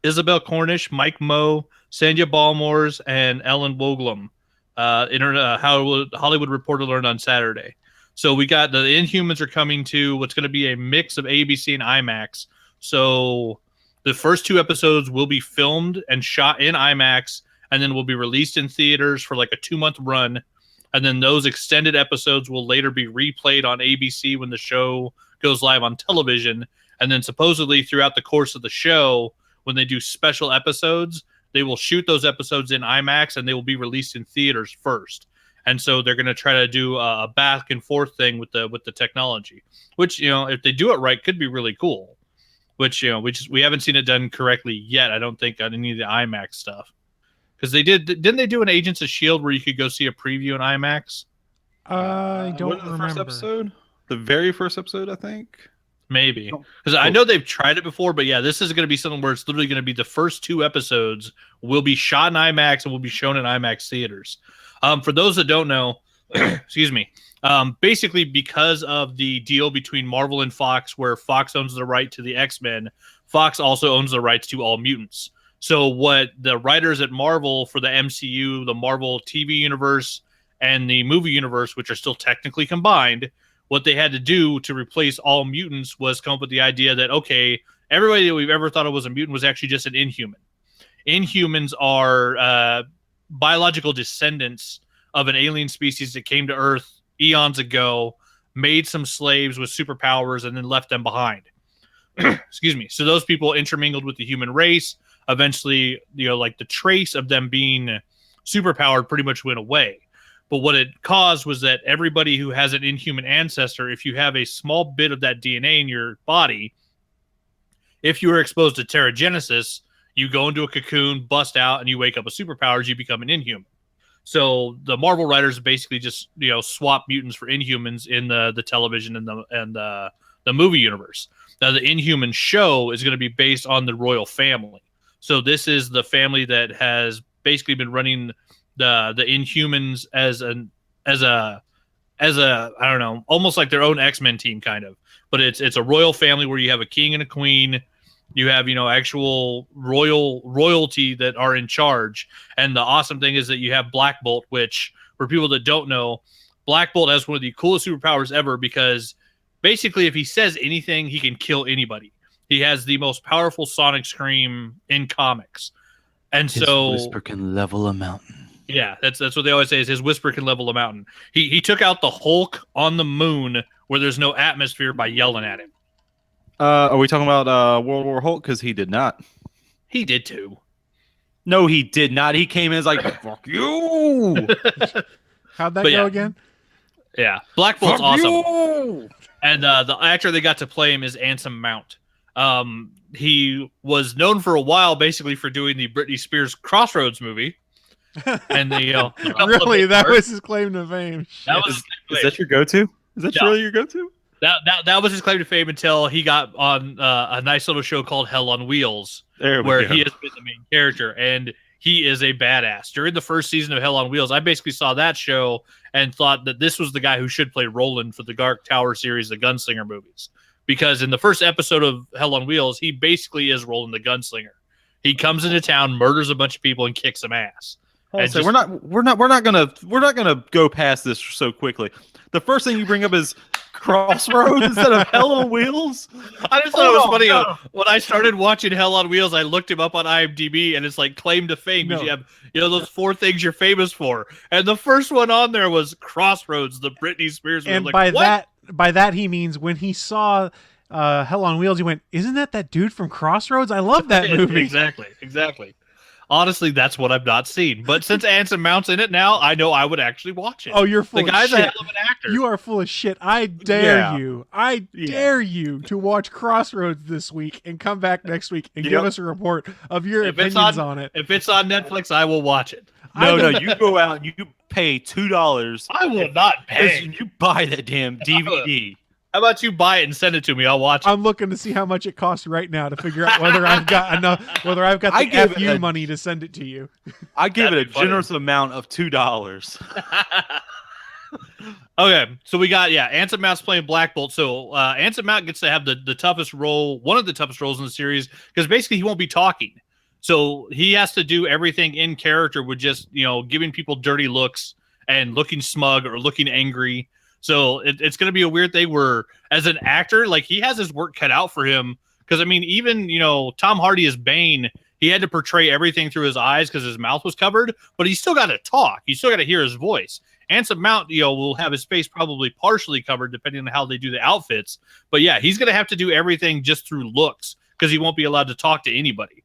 Isabel Cornish, Mike Moe, Sandhya Balmores, and Ellen Woglum. Hollywood Reporter learned on Saturday. So we got the Inhumans are coming to what's going to be a mix of ABC and IMAX. So the first 2 episodes will be filmed and shot in IMAX, and then will be released in theaters for like a 2-month run. And then those extended episodes will later be replayed on ABC when the show goes live on television. And then supposedly throughout the course of the show, when they do special episodes, they will shoot those episodes in IMAX and they will be released in theaters first. and so they're going to try to do a back and forth thing with the technology, which if they do it right, could be really cool. Which we haven't seen it done correctly yet. I don't think on any of the IMAX stuff, because didn't they do an Agents of S.H.I.E.L.D. where you could go see a preview in IMAX? I don't remember. First episode, the very first episode, I think. Maybe, because I know they've tried it before, but yeah, this is going to be something where it's literally going to be the first 2 episodes will be shot in IMAX and will be shown in IMAX theaters. For those that don't know, excuse me, basically because of the deal between Marvel and Fox, where Fox owns the right to the X-Men, Fox also owns the rights to all mutants. So what the writers at Marvel for the MCU, the Marvel TV universe, and the movie universe, which are still technically combined, what they had to do to replace all mutants was come up with the idea that, okay, everybody that we've ever thought of was a mutant was actually just an Inhuman. Inhumans are biological descendants of an alien species that came to Earth eons ago, made some slaves with superpowers, and then left them behind. Excuse me. So those people intermingled with the human race. Eventually, like the trace of them being superpowered pretty much went away. But what it caused was that everybody who has an Inhuman ancestor, if you have a small bit of that DNA in your body, if you are exposed to Terrigenesis, you go into a cocoon, bust out, and you wake up with superpowers, you become an Inhuman. So the Marvel writers basically just swap mutants for Inhumans in the television and the movie universe. Now the Inhuman show is going to be based on the royal family. So this is the family that has basically been running the Inhumans as a I don't know, almost like their own X-Men team kind of. But it's a royal family where you have a king and a queen. You have, actual royalty that are in charge. And the awesome thing is that you have Black Bolt, which, for people that don't know, Black Bolt has one of the coolest superpowers ever because basically if he says anything, he can kill anybody. He has the most powerful sonic scream in comics. And his whisper can level a mountain. Yeah, that's what they always say is his whisper can level a mountain. He took out the Hulk on the moon where there's no atmosphere by yelling at him. Are we talking about World War Hulk? Because he did not. He did too. No, he did not. He came in as like, fuck you. How'd that go again? Yeah, Black Bolt's Fuck awesome. you! And the actor they got to play him is Anson Mount. He was known for a while basically for doing the Britney Spears Crossroads movie. And the really, that was his claim to fame. That was is that your go-to? Is that really your go-to? That was his claim to fame until he got on a nice little show called Hell on Wheels, where he has been the main character, and he is a badass. During the first season of Hell on Wheels, I basically saw that show and thought that this was the guy who should play Roland for the Dark Tower series, the Gunslinger movies, because in the first episode of Hell on Wheels, he basically is Roland the Gunslinger. He comes into town, murders a bunch of people, and kicks some ass. So we're not gonna go past this so quickly. The first thing you bring up is Crossroads instead of Hell on Wheels. I just thought it was funny. When I started watching Hell on Wheels, I looked him up on IMDb, and it's like claim to fame because you have those 4 things you're famous for, and the first one on there was Crossroads, the Britney Spears movie. And like, by that he means when he saw Hell on Wheels, he went, "Isn't that dude from Crossroads? I love that movie." Exactly. Honestly, that's what I've not seen. But since Anson Mount's in it now, I know I would actually watch it. Oh, you're full of shit. The guy's a hell of an actor. You are full of shit. I dare you. I dare you to watch Crossroads this week and come back next week and give us a report of your opinions on it. If it's on Netflix, I will watch it. No, you go out and you pay $2. I will not pay. You buy that damn DVD. How about you buy it and send it to me? I'll watch it. I'm looking to see how much it costs right now to figure out whether I've got enough, whether I've got the FU money to send it to you. I give it a generous amount of $2. Okay, so we got Anson Mount's playing Black Bolt. So Anson Mount gets to have the toughest role, one of the toughest roles in the series, because basically he won't be talking. So he has to do everything in character with just giving people dirty looks and looking smug or looking angry. So it's going to be a weird thing where, as an actor, like he has his work cut out for him. Because, I mean, even, Tom Hardy as Bane, he had to portray everything through his eyes because his mouth was covered. But he's still got to talk. He's still got to hear his voice. Anson Mount, will have his face probably partially covered depending on how they do the outfits. But, yeah, he's going to have to do everything just through looks because he won't be allowed to talk to anybody.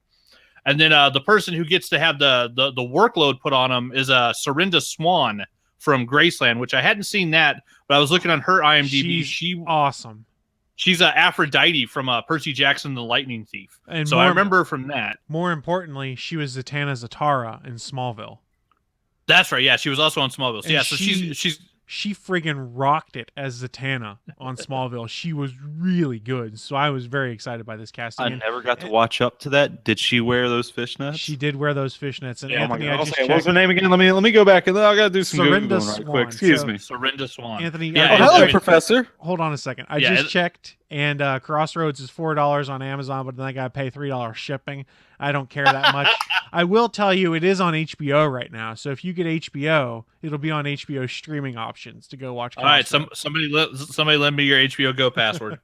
And then the person who gets to have the workload put on him is Serinda Swan from Graceland, which I hadn't seen that, but I was looking on her IMDb. She's awesome. She's Aphrodite from Percy Jackson and the Lightning Thief. And so I remember her from that. More importantly, she was Zatanna Zatara in Smallville. That's right. Yeah, she was also on Smallville. So, yeah, so she friggin' rocked it as Zatanna on Smallville. She was really good. So I was very excited by this casting. I never got to watch up to that. Did she wear those fishnets? She did wear those fishnets. And Anthony, I just checked. What was her name again? Let me go back and I got to do some Serinda Googling Swan. right quick. Excuse me. Serinda Swan. Anthony, hello, Professor. Hold on a second. I just checked, and Crossroads is $4 on Amazon, but then I got to pay $3 shipping. I don't care that much. I will tell you, it is on HBO right now. So if you get HBO, it'll be on HBO streaming options to go watch. All right, somebody lend me your HBO Go password.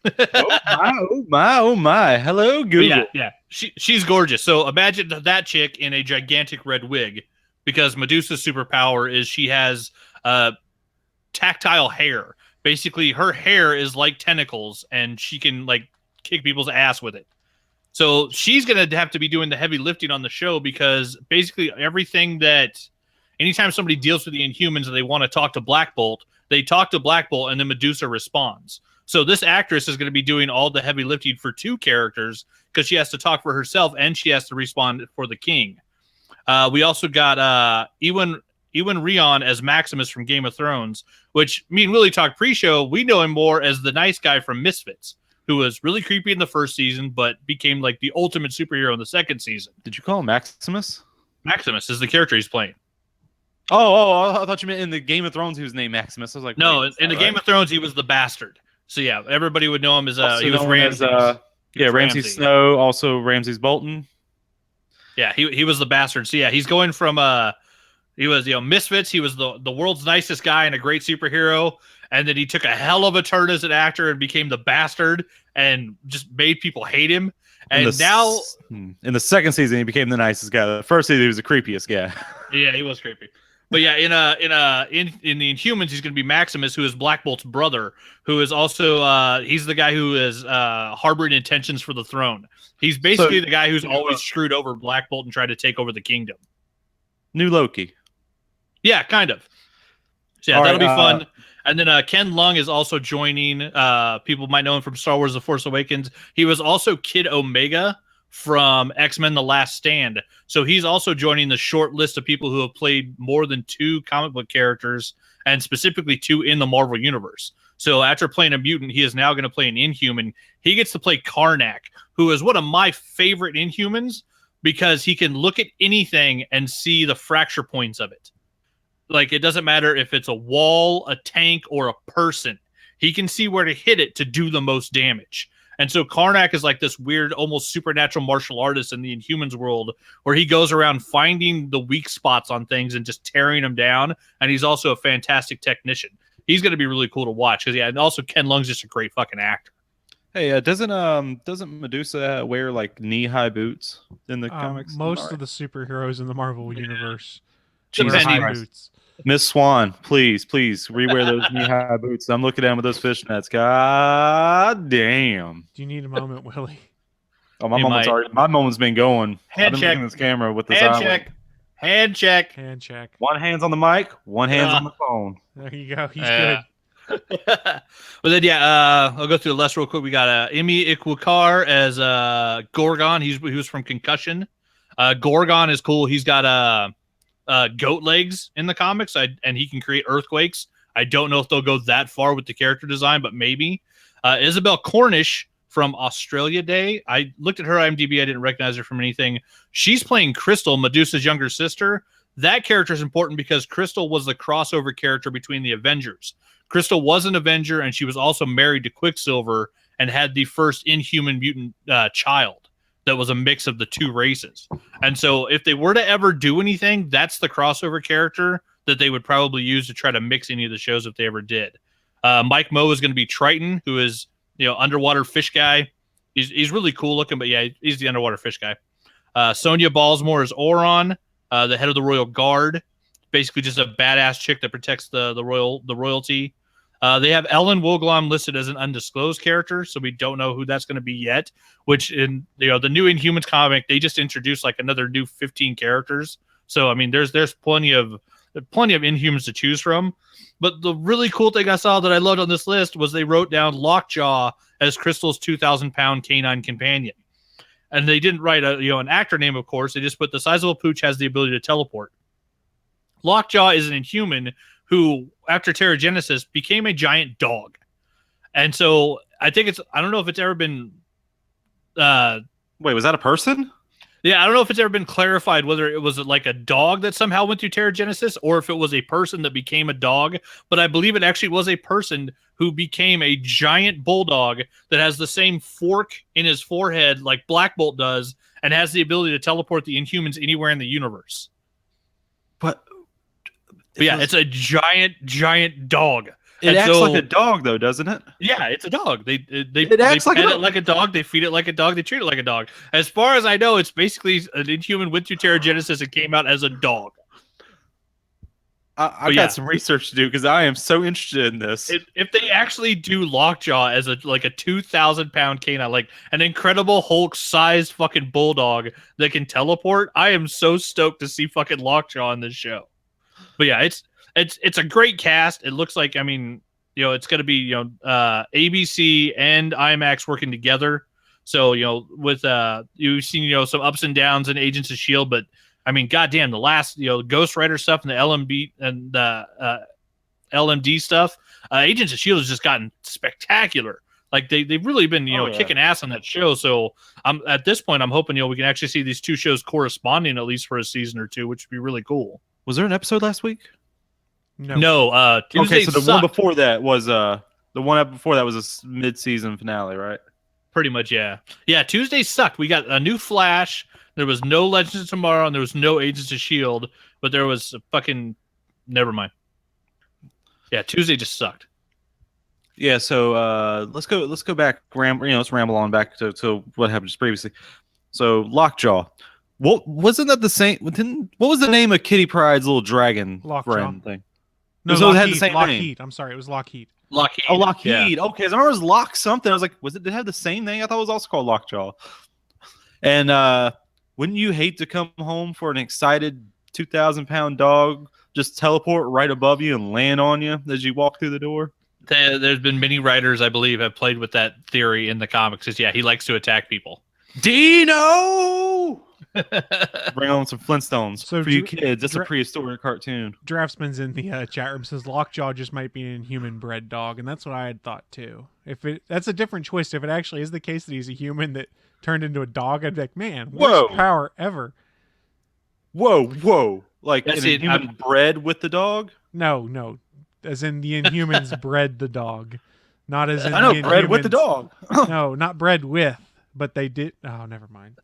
Oh my! Hello, Google. Yeah. She's gorgeous. So imagine that chick in a gigantic red wig, because Medusa's superpower is she has tactile hair. Basically, her hair is like tentacles, and she can like kick people's ass with it. So she's going to have to be doing the heavy lifting on the show, because basically everything anytime somebody deals with the Inhumans and they want to talk to Black Bolt, they talk to Black Bolt and then Medusa responds. So this actress is going to be doing all the heavy lifting for two characters, because she has to talk for herself and she has to respond for the king. We also got Ewan Rion as Maximus from Game of Thrones, which me and Willie talked pre-show. We know him more as the nice guy from Misfits, who was really creepy in the first season, but became like the ultimate superhero in the second season. Did you call him Maximus? Maximus is the character he's playing. Oh, I thought you meant in the Game of Thrones he was named Maximus. I was like, no, in the Game of Thrones he was the bastard. So yeah, everybody would know him as he was Ramses. Ramses Snow, also Ramses Bolton. Yeah, he was the bastard. So yeah, he's going from he was Misfits. He was the world's nicest guy and a great superhero, and then he took a hell of a turn as an actor and became the bastard and just made people hate him. And now in the second season he became the nicest guy. The first season he was the creepiest guy. Yeah, he was creepy. But yeah, in the Inhumans, he's going to be Maximus, who is Black Bolt's brother, who is also he's the guy who is harboring intentions for the throne. He's basically the guy who's always screwed over Black Bolt and tried to take over the kingdom. New Loki. Yeah, kind of. So yeah, that'll be fun. And then Ken Lung is also joining. People might know him from Star Wars: The Force Awakens. He was also Kid Omega from X-Men: The Last Stand. So he's also joining the short list of people who have played more than 2 comic book characters, and specifically 2 in the Marvel Universe. So after playing a mutant, he is now going to play an Inhuman. He gets to play Karnak, who is one of my favorite Inhumans, because he can look at anything and see the fracture points of it. Like, it doesn't matter if it's a wall, a tank, or a person. He can see where to hit it to do the most damage. And so Karnak is like this weird, almost supernatural martial artist in the Inhumans world, where he goes around finding the weak spots on things and just tearing them down. And he's also a fantastic technician. He's going to be really cool to watch, because and also Ken Lung's just a great fucking actor. Hey, doesn't Medusa wear like knee-high boots in the comics? Most of the superheroes in the Marvel universe wear high boots. Miss Swan, please rewear those knee-high boots. I'm looking down with those fishnets. God damn. Do you need a moment, Willie? Oh, my moment's been going. I've been looking at this camera with this Hand check. One hand's on the mic, one hand's on the phone. There you go. He's good. But then, I'll go through the list real quick. We got Imi Ikwakar as Gorgon. He was from Concussion. Gorgon is cool. He's got goat legs in the comics, and he can create earthquakes. I don't know if they'll go that far with the character design, but maybe. Isabel Cornish from Australia Day. I looked at her IMDb. I didn't recognize her from anything. She's playing Crystal, Medusa's younger sister. That character is important because Crystal was the crossover character between the Avengers. Crystal was an Avenger, and she was also married to Quicksilver and had the first Inhuman mutant child that was a mix of the 2 races. And so if they were to ever do anything, that's the crossover character that they would probably use to try to mix any of the shows if they ever did. Mike Moe is going to be Triton, who is underwater fish guy. He's really cool looking, but yeah, he's the underwater fish guy. Sonia Balsmore is Oron, the head of the Royal Guard. Basically just a badass chick that protects the royalty. They have Ellen Woglom listed as an undisclosed character, so we don't know who that's going to be yet. Which in the new Inhumans comic, they just introduced like another new 15 characters. So I mean, there's plenty of there are plenty of Inhumans to choose from. But the really cool thing I saw that I loved on this list was they wrote down Lockjaw as Crystal's 2,000-pound canine companion. And they didn't write an actor name, of course. They just put the sizable pooch has the ability to teleport. Lockjaw is an Inhuman who, after Terrigenesis, became a giant dog. And so I think I don't know if it's ever been... Wait, was that a person? Yeah, I don't know if it's ever been clarified whether it was like a dog that somehow went through Terrigenesis or if it was a person that became a dog. But I believe it actually was a person who became a giant bulldog that has the same fork in his forehead like Black Bolt does and has the ability to teleport the Inhumans anywhere in the universe. But yeah, it's a giant dog. It acts like a dog, though, doesn't it? Yeah, it's a dog. They acts like pet it like a dog. They feed it like a dog. They treat it like a dog. As far as I know, it's basically an Inhuman went through Terrigenesis and came out as a dog. I got some research to do because I am so interested in this. If they actually do Lockjaw as a 2,000-pound canine, like an Incredible Hulk-sized fucking bulldog that can teleport, I am so stoked to see fucking Lockjaw in this show. But yeah, it's a great cast. It looks like, I mean, it's going to be, ABC and IMAX working together. So, with, you've seen, some ups and downs in Agents of S.H.I.E.L.D., but I mean, goddamn, the last, Ghost Rider stuff and the LMB and the LMD stuff, Agents of S.H.I.E.L.D. has just gotten spectacular. Like they've really been, kicking ass on that show. So at this point, I'm hoping, we can actually see these two shows corresponding at least for a season or two, which would be really cool. Was there an episode last week? No. Tuesday okay, so the one before that was a mid-season finale, right? Pretty much, yeah. Yeah, Tuesday sucked. We got a new Flash. There was no Legends of Tomorrow, and there was no Agents of S.H.I.E.L.D., but there was a fucking... Never mind. Yeah, Tuesday just sucked. Yeah, so let's go back. Let's ramble on back to what happened just previously. So Lockjaw. Wasn't that the same? What was the name of Kitty Pryde's little dragon friend thing? No, it had the same Lockheed. name. I'm sorry, it was Lockheed. Lockheed. Oh, Lockheed. Yeah. Okay, I remember it was Lock something. I was like, did it have the same name? I thought it was also called Lockjaw. And wouldn't you hate to come home for an excited 2,000-pound dog just teleport right above you and land on you as you walk through the door? There's been many writers, I believe, have played with that theory in the comics. He likes to attack people. Dino! Bring on some Flintstones for you kids. That's a prehistoric cartoon. Draftsman's in the chat room says Lockjaw just might be an Inhuman bred dog, and that's what I had thought too. That's a different choice. If it actually is the case that he's a human that turned into a dog, I'd be like, man, worst power ever. Whoa! Like an Inhuman bred with the dog? No, as in the Inhumans bred the dog, not as in I know the bred Inhumans, with the dog. No, not bred with, but they did. Oh, never mind.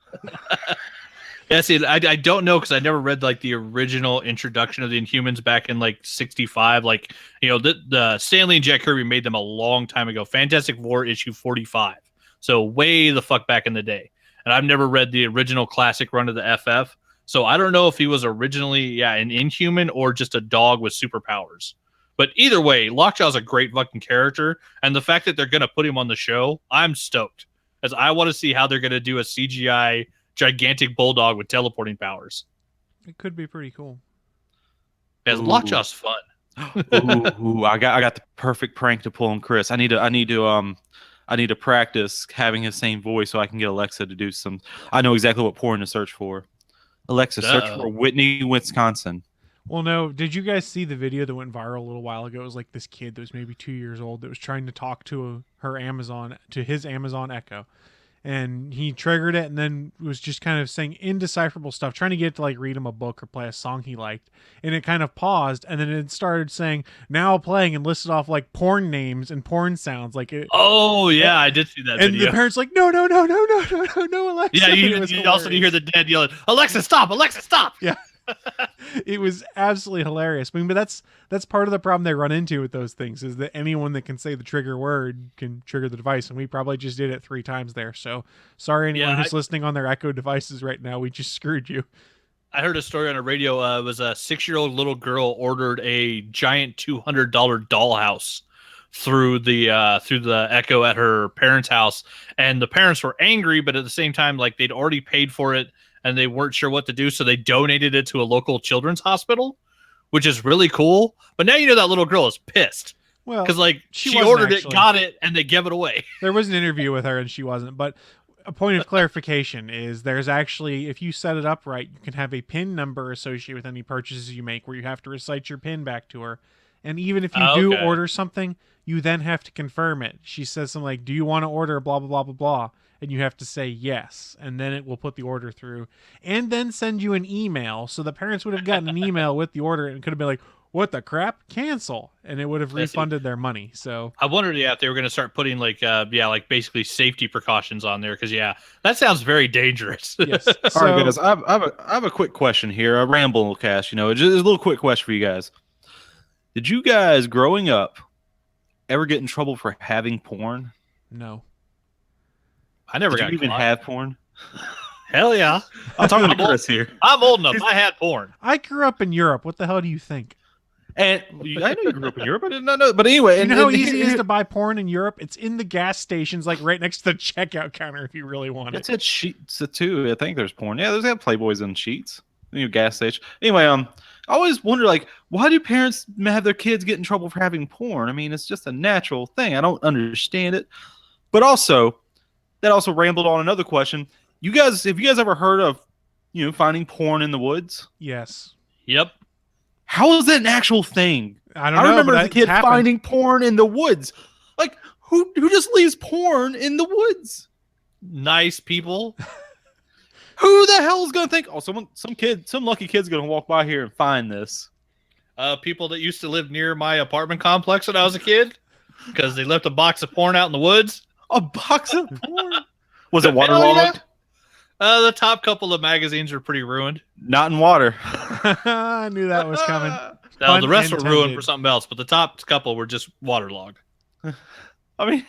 Yeah, see, I don't know because I never read like the original introduction of the Inhumans back in like 65. Like, the Stanley and Jack Kirby made them a long time ago. Fantastic Four issue 45. So way the fuck back in the day. And I've never read the original classic run of the FF. So I don't know if he was originally, an Inhuman or just a dog with superpowers. But either way, Lockjaw's a great fucking character. And the fact that they're going to put him on the show, I'm stoked. As I want to see how they're going to do a CGI gigantic bulldog with teleporting powers. It could be pretty cool. Yeah, Lockjaw's fun. Ooh, I got the perfect prank to pull on Chris. I need to practice having his same voice so I can get Alexa to do some. I know exactly what porn to search for. Alexa, search for Whitney, Wisconsin. Well, no. Did you guys see the video that went viral a little while ago? It was like this kid that was maybe 2 years old that was trying to talk to his Amazon Echo. And he triggered it and then was just kind of saying indecipherable stuff, trying to get it to like read him a book or play a song he liked. And it kind of paused and then it started saying now playing and listed off like porn names and porn sounds. Like it. Oh yeah, I did see that and video. the parents like, no, Alexa. Yeah, you also hear the dad yelling, Alexa, stop! Alexa, stop! Yeah. It was absolutely hilarious. I mean, but that's part of the problem they run into with those things is that anyone that can say the trigger word can trigger the device, and we probably just did it 3 times there. So sorry anyone who's listening on their Echo devices right now. We just screwed you. I heard a story on the radio. It was a 6-year-old little girl ordered a giant $200 dollhouse through the Echo at her parents' house, and the parents were angry, but at the same time, like they'd already paid for it. And they weren't sure what to do, so they donated it to a local children's hospital, which is really cool. But now you know that little girl is pissed. Well, because like she she wasn't ordered actually. it, got it, and they gave it away. There was an interview with her and she wasn't. But a point of clarification is there's actually, if you set it up right, you can have a PIN number associated with any purchases you make where you have to recite your PIN back to her. And even if you do order something, you then have to confirm it. She says something like, do you want to order blah, blah, blah, blah, blah? And you have to say yes. And then it will put the order through and then send you an email. So the parents would have gotten an email with the order and could have been like, what the crap? Cancel. And it would have refunded their money. So I wondered if they were going to start putting like basically safety precautions on there. Because that sounds very dangerous. Yes. All right, guys. I have a quick question here. A Ramblecast. Just a little quick question for you guys. Did you guys growing up ever get in trouble for having porn? No. I never Did you even have porn? Hell yeah. I'm talking to Chris here. I'm old enough. I had porn. I grew up in Europe. What the hell do you think? And I know you grew up in Europe. I did not know. But anyway, you know how easy it is to buy porn in Europe? It's in the gas stations, like right next to the checkout counter if you really want it. It's at Sheets too. I think there's porn. Yeah, there's Playboys and Sheets. Gas station. Anyway, I always wonder, like, why do parents have their kids get in trouble for having porn? I mean, it's just a natural thing. I don't understand it. But also, that also rambled on another question. Have you guys ever heard of, finding porn in the woods? Yes. Yep. How is that an actual thing? I don't know. I remember as a it's kid happened. finding porn in the woods. Like, who just leaves porn in the woods? Nice people. Who the hell is gonna think? Oh, some lucky kid's gonna walk by here and find this. People that used to live near my apartment complex when I was a kid, because they left a box of porn out in the woods. A box of porn? Was it waterlogged? The top couple of magazines were pretty ruined. Not in water. I knew that was coming. No, the rest were ruined for something else, but the top couple were just waterlogged. I mean,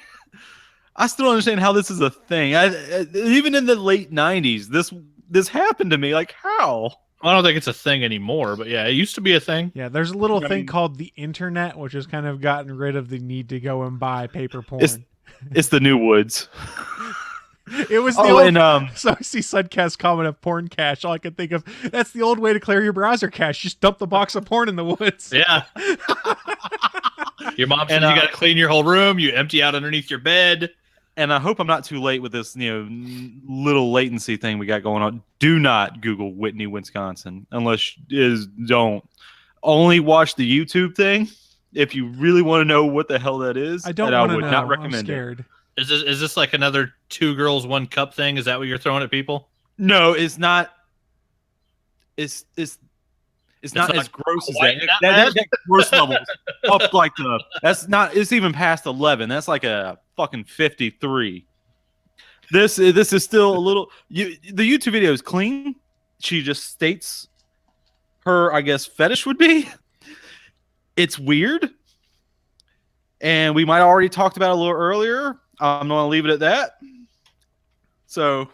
I still don't understand how this is a thing. Even in the late 90s, this happened to me. Like, how? I don't think it's a thing anymore, but yeah, it used to be a thing. Yeah, there's a little thing called the internet, which has kind of gotten rid of the need to go and buy paper porn. It's the new woods. It was the old, so I see Sudcast comment of porn cache. All I can think of, that's the old way to clear your browser cache. Just dump the box of porn in the woods. Yeah. Your mom says you got to clean your whole room. You empty out underneath your bed. And I hope I'm not too late with this, little latency thing we got going on. Do not Google Whitney, Wisconsin, unless don't. Only watch the YouTube thing if you really want to know what the hell that is. I don't want to know. Not recommend I'm scared. it. Is this like another 2 girls 1 cup thing? Is that what you're throwing at people? No, it's not. It's not as gross as that. That gross level up like that's not. It's even past 11. That's like a fucking 53. This is still a little. The YouTube video is clean. She just states her, I guess, fetish would be. It's weird, and we might have already talked about it a little earlier. I'm going to leave it at that. So,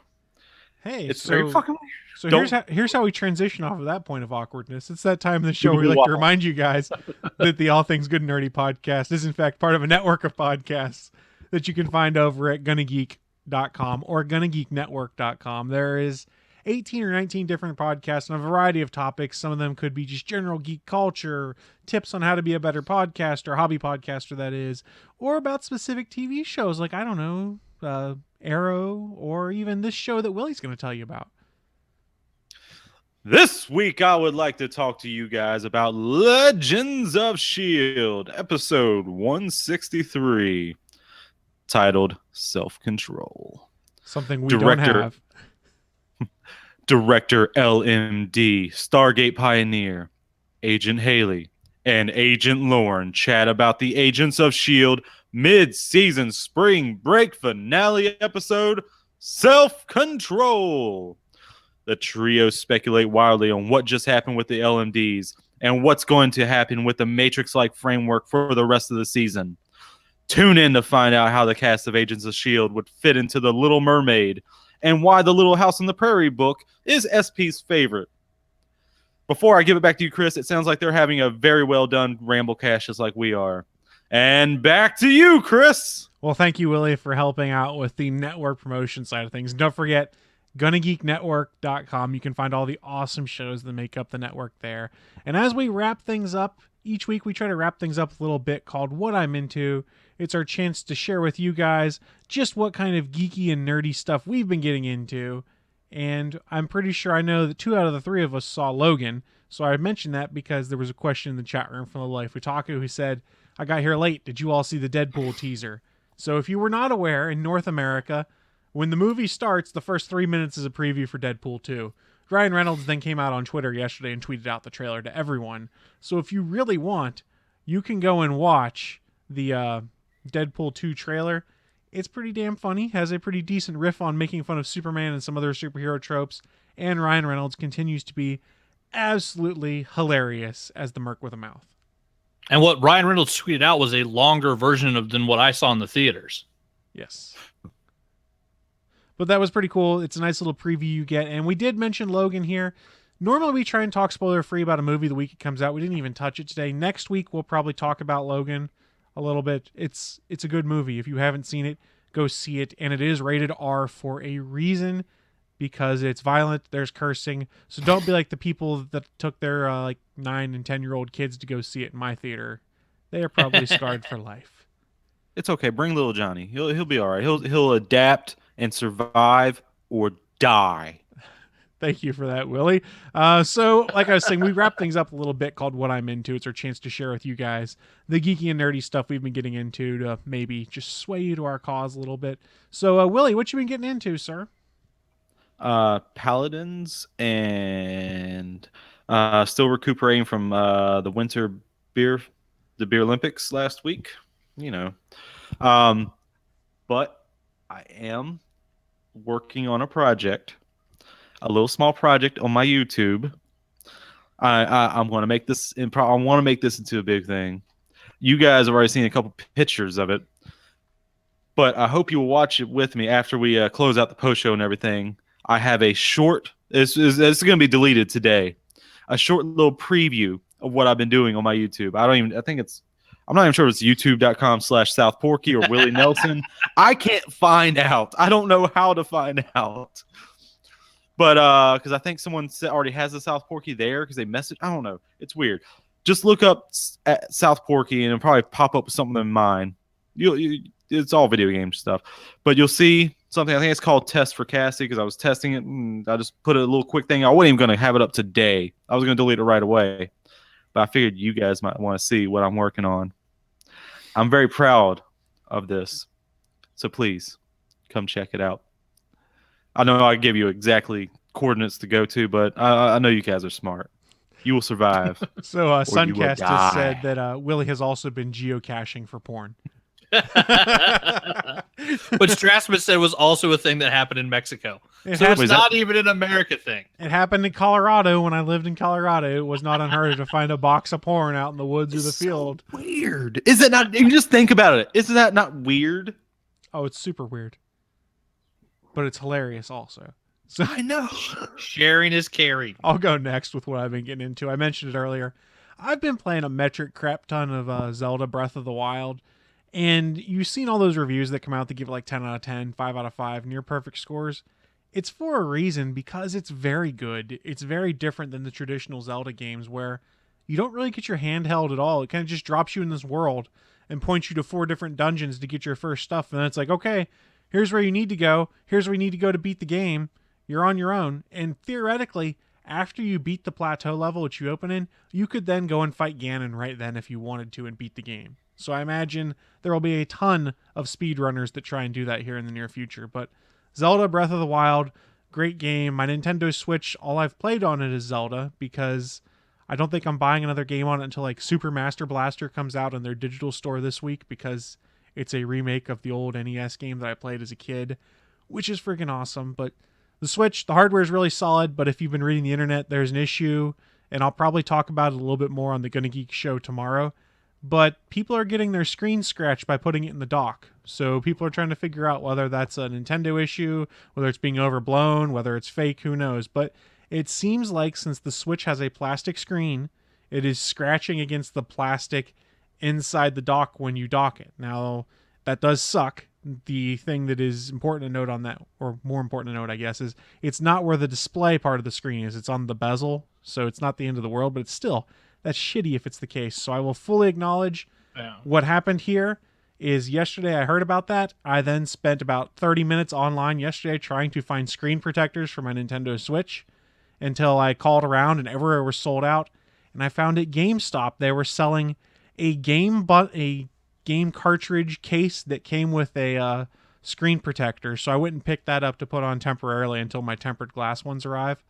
hey, it's very fucking weird. So here's how we transition off of that point of awkwardness. It's that time in the show where we like to remind you guys that the All Things Good and Nerdy podcast is in fact part of a network of podcasts that you can find over at GonnaGeek.com or GonnaGeekNetwork.com. There is 18 or 19 different podcasts on a variety of topics. Some of them could be just general geek culture, tips on how to be a better podcaster, hobby podcaster that is, or about specific TV shows like, I don't know, Arrow, or even this show that Willie's going to tell you about. This week, I would like to talk to you guys about Legends of S.H.I.E.L.D., episode 163, titled Self-Control. Something we don't have. Director LMD, Stargate Pioneer, Agent Haley, and Agent Lauren chat about the Agents of S.H.I.E.L.D. mid-season spring break finale episode, Self-Control. The trio speculate wildly on what just happened with the LMDs and what's going to happen with the Matrix-like framework for the rest of the season. Tune in to find out how the cast of Agents of S.H.I.E.L.D. would fit into The Little Mermaid and why the Little House on the Prairie book is SP's favorite. Before I give it back to you, Chris, it sounds like they're having a very well done Ramblecast just like we are. And back to you, Chris. Well, thank you, Willie, for helping out with the network promotion side of things. Don't forget, GonnaGeekNetwork.com. You can find all the awesome shows that make up the network there. And as we wrap things up, each week we try to wrap things up a little bit called What I'm Into. It's our chance to share with you guys just what kind of geeky and nerdy stuff we've been getting into. And I'm pretty sure I know that 2 out of the 3 of us saw Logan. So I mentioned that because there was a question in the chat room from the Life Otaku who said, I got here late. Did you all see the Deadpool teaser? So if you were not aware, in North America, when the movie starts, the first 3 minutes is a preview for Deadpool 2. Ryan Reynolds then came out on Twitter yesterday and tweeted out the trailer to everyone. So if you really want, you can go and watch the Deadpool 2 trailer. It's pretty damn funny, has a pretty decent riff on making fun of Superman and some other superhero tropes, and Ryan Reynolds continues to be absolutely hilarious as the Merc with a Mouth. And what Ryan Reynolds tweeted out was a longer version than what I saw in the theaters. Yes. But that was pretty cool. It's a nice little preview you get. And we did mention Logan here. Normally we try and talk spoiler-free about a movie the week it comes out. We didn't even touch it today. Next week we'll probably talk about Logan a little bit. It's a good movie. If you haven't seen it, go see it. And it is rated R for a reason, because it's violent, there's cursing. So don't be like the people that took their 9 and 10-year-old kids to go see it in my theater. They are probably scarred for life. It's okay. Bring little Johnny. He'll be all right. He'll adapt and survive or die. Thank you for that, Willie. So, like I was saying, we wrap things up a little bit called What I'm Into. It's our chance to share with you guys the geeky and nerdy stuff we've been getting into to maybe just sway you to our cause a little bit. So, Willie, what you been getting into, sir? Paladins, and still recuperating from the winter beer Olympics last week. But I am working on a little small project on my YouTube. I'm going to make this. I want to make this into a big thing. You guys have already seen a couple pictures of it, but I hope you will watch it with me after we close out the post show and everything. I have a short. It's going to be deleted today. A short little preview of what I've been doing on my YouTube. I'm not even sure if it's youtube.com/South Porky or Willie Nelson. I can't find out. I don't know how to find out. But because I think someone already has the South Porky there because they messaged. I don't know. It's weird. Just look up at South Porky and it'll probably pop up with something in mine. It's all video game stuff. But you'll see something. I think it's called Test for Cassie because I was testing it. And I just put a little quick thing. I wasn't even going to have it up today. I was going to delete it right away. But I figured you guys might want to see what I'm working on. I'm very proud of this. So please come check it out. I know I give you exactly coordinates to go to, but I know you guys are smart. You will survive. So Suncast has said that Willie has also been geocaching for porn. Which Strassman said was also a thing that happened in Mexico. It's not even an America thing. It happened in Colorado when I lived in Colorado. It was not unheard of to find a box of porn out in the woods or the field. Weird. Is it not? You just think about it. Isn't that not weird? Oh, it's super weird. But it's hilarious also. So I know. Sharing is caring. I'll go next with what I've been getting into. I mentioned it earlier. I've been playing a metric crap ton of Zelda Breath of the Wild. And you've seen all those reviews that come out that give it like 10 out of 10, 5 out of 5, near perfect scores. It's for a reason because it's very good. It's very different than the traditional Zelda games where you don't really get your hand held at all. It kind of just drops you in this world and points you to 4 different dungeons to get your first stuff. And then it's like, okay, here's where you need to go. Here's where you need to go to beat the game. You're on your own. And theoretically, after you beat the plateau level which you open in, you could then go and fight Ganon right then if you wanted to and beat the game. So I imagine there will be a ton of speedrunners that try and do that here in the near future. But Zelda Breath of the Wild, great game. My Nintendo Switch, all I've played on it is Zelda because I don't think I'm buying another game on it until like Super Master Blaster comes out in their digital store this week because it's a remake of the old NES game that I played as a kid, which is freaking awesome. But the Switch, the hardware is really solid, but if you've been reading the internet, there's an issue, and I'll probably talk about it a little bit more on the Gonna Geek show tomorrow. But people are getting their screen scratched by putting it in the dock. So people are trying to figure out whether that's a Nintendo issue, whether it's being overblown, whether it's fake, who knows. But it seems like since the Switch has a plastic screen, it is scratching against the plastic inside the dock when you dock it. Now, that does suck the thing that is important to note on that, or more important to note, I guess, is it's not where the display part of the screen is. It's on the bezel, so it's not the end of the world, but it's still, that's shitty if it's the case. So I will fully acknowledge what happened here is yesterday I heard about that. I then spent about 30 minutes online yesterday trying to find screen protectors for my Nintendo Switch until I called around and everywhere was sold out. And I found at GameStop they were selling a game cartridge case that came with a screen protector. So I went and picked that up to put on temporarily until my tempered glass ones arrive.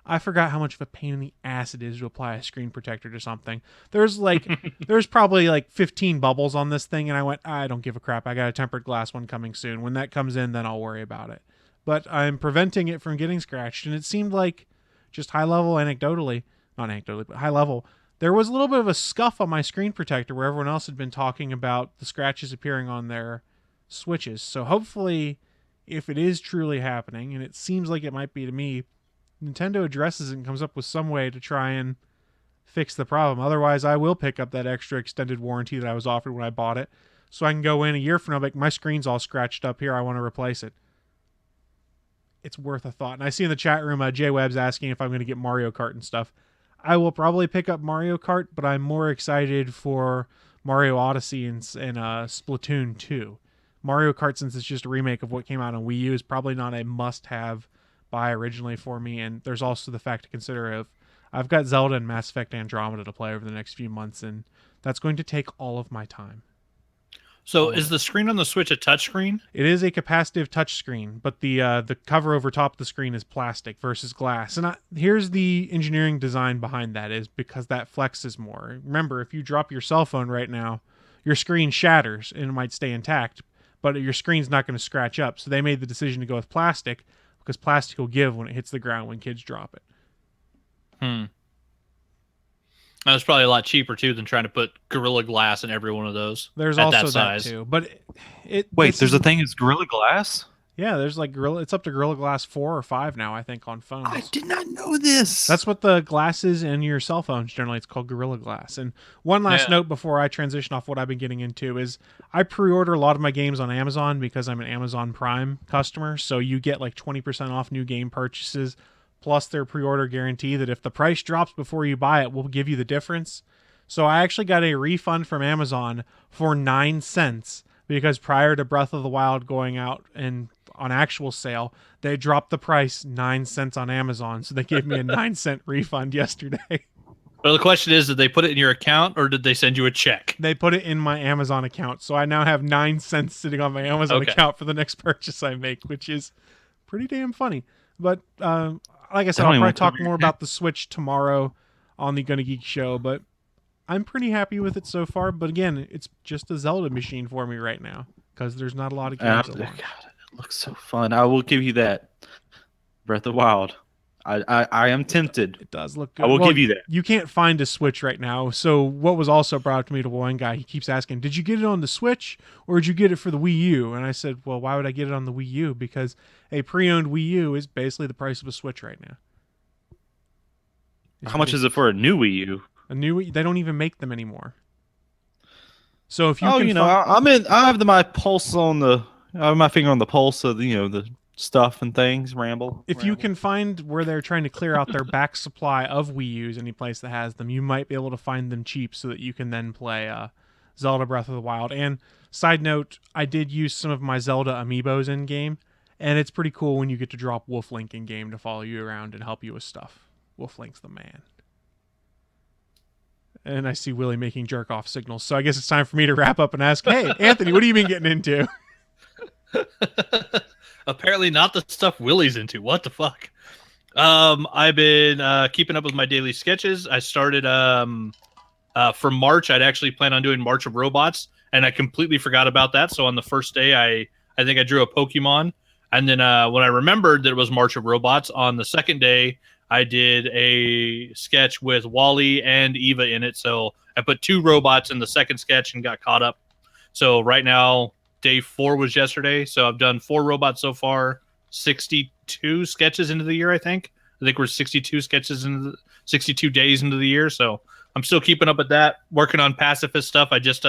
I forgot how much of a pain in the ass it is to apply a screen protector to something. There's probably like 15 bubbles on this thing, and I went, I don't give a crap. I got a tempered glass one coming soon. When that comes in, then I'll worry about it. But I'm preventing it from getting scratched, and it seemed like, just high level not anecdotally, but high level, there was a little bit of a scuff on my screen protector where everyone else had been talking about the scratches appearing on their Switches. So hopefully, if it is truly happening, and it seems like it might be to me, Nintendo addresses it and comes up with some way to try and fix the problem. Otherwise, I will pick up that extra extended warranty that I was offered when I bought it, so I can go in a year from now, like, my screen's all scratched up here, I want to replace it. It's worth a thought. And I see in the chat room, Jay Webb's asking if I'm going to get Mario Kart and stuff. I will probably pick up Mario Kart, but I'm more excited for Mario Odyssey and Splatoon 2. Mario Kart, since it's just a remake of what came out on Wii U, is probably not a must-have buy originally for me, and there's also the fact to consider of I've got Zelda and Mass Effect Andromeda to play over the next few months, and that's going to take all of my time. So is the screen on the Switch a touchscreen? It is a capacitive touchscreen, but the cover over top of the screen is plastic versus glass. And here's the engineering design behind that, is because that flexes more. Remember, if you drop your cell phone right now, your screen shatters and it might stay intact, but your screen's not going to scratch up. So they made the decision to go with plastic, because plastic will give when it hits the ground when kids drop it. That's probably a lot cheaper too than trying to put Gorilla Glass in every one of those. There's at also that size. that too, but there's a thing as Gorilla Glass. Yeah, there's like it's up to Gorilla Glass 4 or 5 now, I think, on phones. I did not know this. That's what the glass is in your cell phones. Generally, it's called Gorilla Glass. And one last note before I transition off what I've been getting into is I pre-order a lot of my games on Amazon because I'm an Amazon Prime customer. So you get like 20% off new game purchases, plus their pre-order guarantee that if the price drops before you buy it, we'll give you the difference. So I actually got a refund from Amazon for 9 cents because prior to Breath of the Wild going out and on actual sale, they dropped the price 9 cents on Amazon. So they gave me a 9-cent refund yesterday. Well, the question is, did they put it in your account or did they send you a check? They put it in my Amazon account. So I now have 9 cents sitting on my Amazon account for the next purchase I make, which is pretty damn funny. But like I said, I'll probably talk more about the Switch tomorrow on the Gonna Geek show, but I'm pretty happy with it so far. But again, it's just a Zelda machine for me right now because there's not a lot of games. God, it looks so fun. I will give you that. Breath of the Wild. I am tempted. It does look good. I will give you that. You can't find a Switch right now. So what was also brought up to me to one guy, he keeps asking, did you get it on the Switch or did you get it for the Wii U? And I said, well, why would I get it on the Wii U? Because a pre-owned Wii U is basically the price of a Switch right now. How much is it for a new Wii U? They don't even make them anymore. So if you I have my pulse on I have my finger on the pulse of the stuff and things. If you can find where they're trying to clear out their back supply of Wii U's, any place that has them, you might be able to find them cheap so that you can then play Zelda Breath of the Wild. And side note, I did use some of my Zelda amiibos in game, and it's pretty cool when you get to drop Wolf Link in game to follow you around and help you with stuff. Wolf Link's the man. And I see Willie making jerk-off signals, so I guess it's time for me to wrap up and ask, hey, Anthony, what have you been getting into? Apparently not the stuff Willie's into. What the fuck? I've been keeping up with my daily sketches. I started for March. I'd actually planned on doing March of Robots, and I completely forgot about that. So on the first day, I think I drew a Pokemon. And then when I remembered that it was March of Robots, on the second day, I did a sketch with Wally and Eva in it. So I put 2 robots in the second sketch and got caught up. So right now, day 4 was yesterday. So I've done 4 robots so far, 62 sketches into the year, I think. I think we're 62 sketches into 62 days into the year. So I'm still keeping up with that, working on pacifist stuff. I just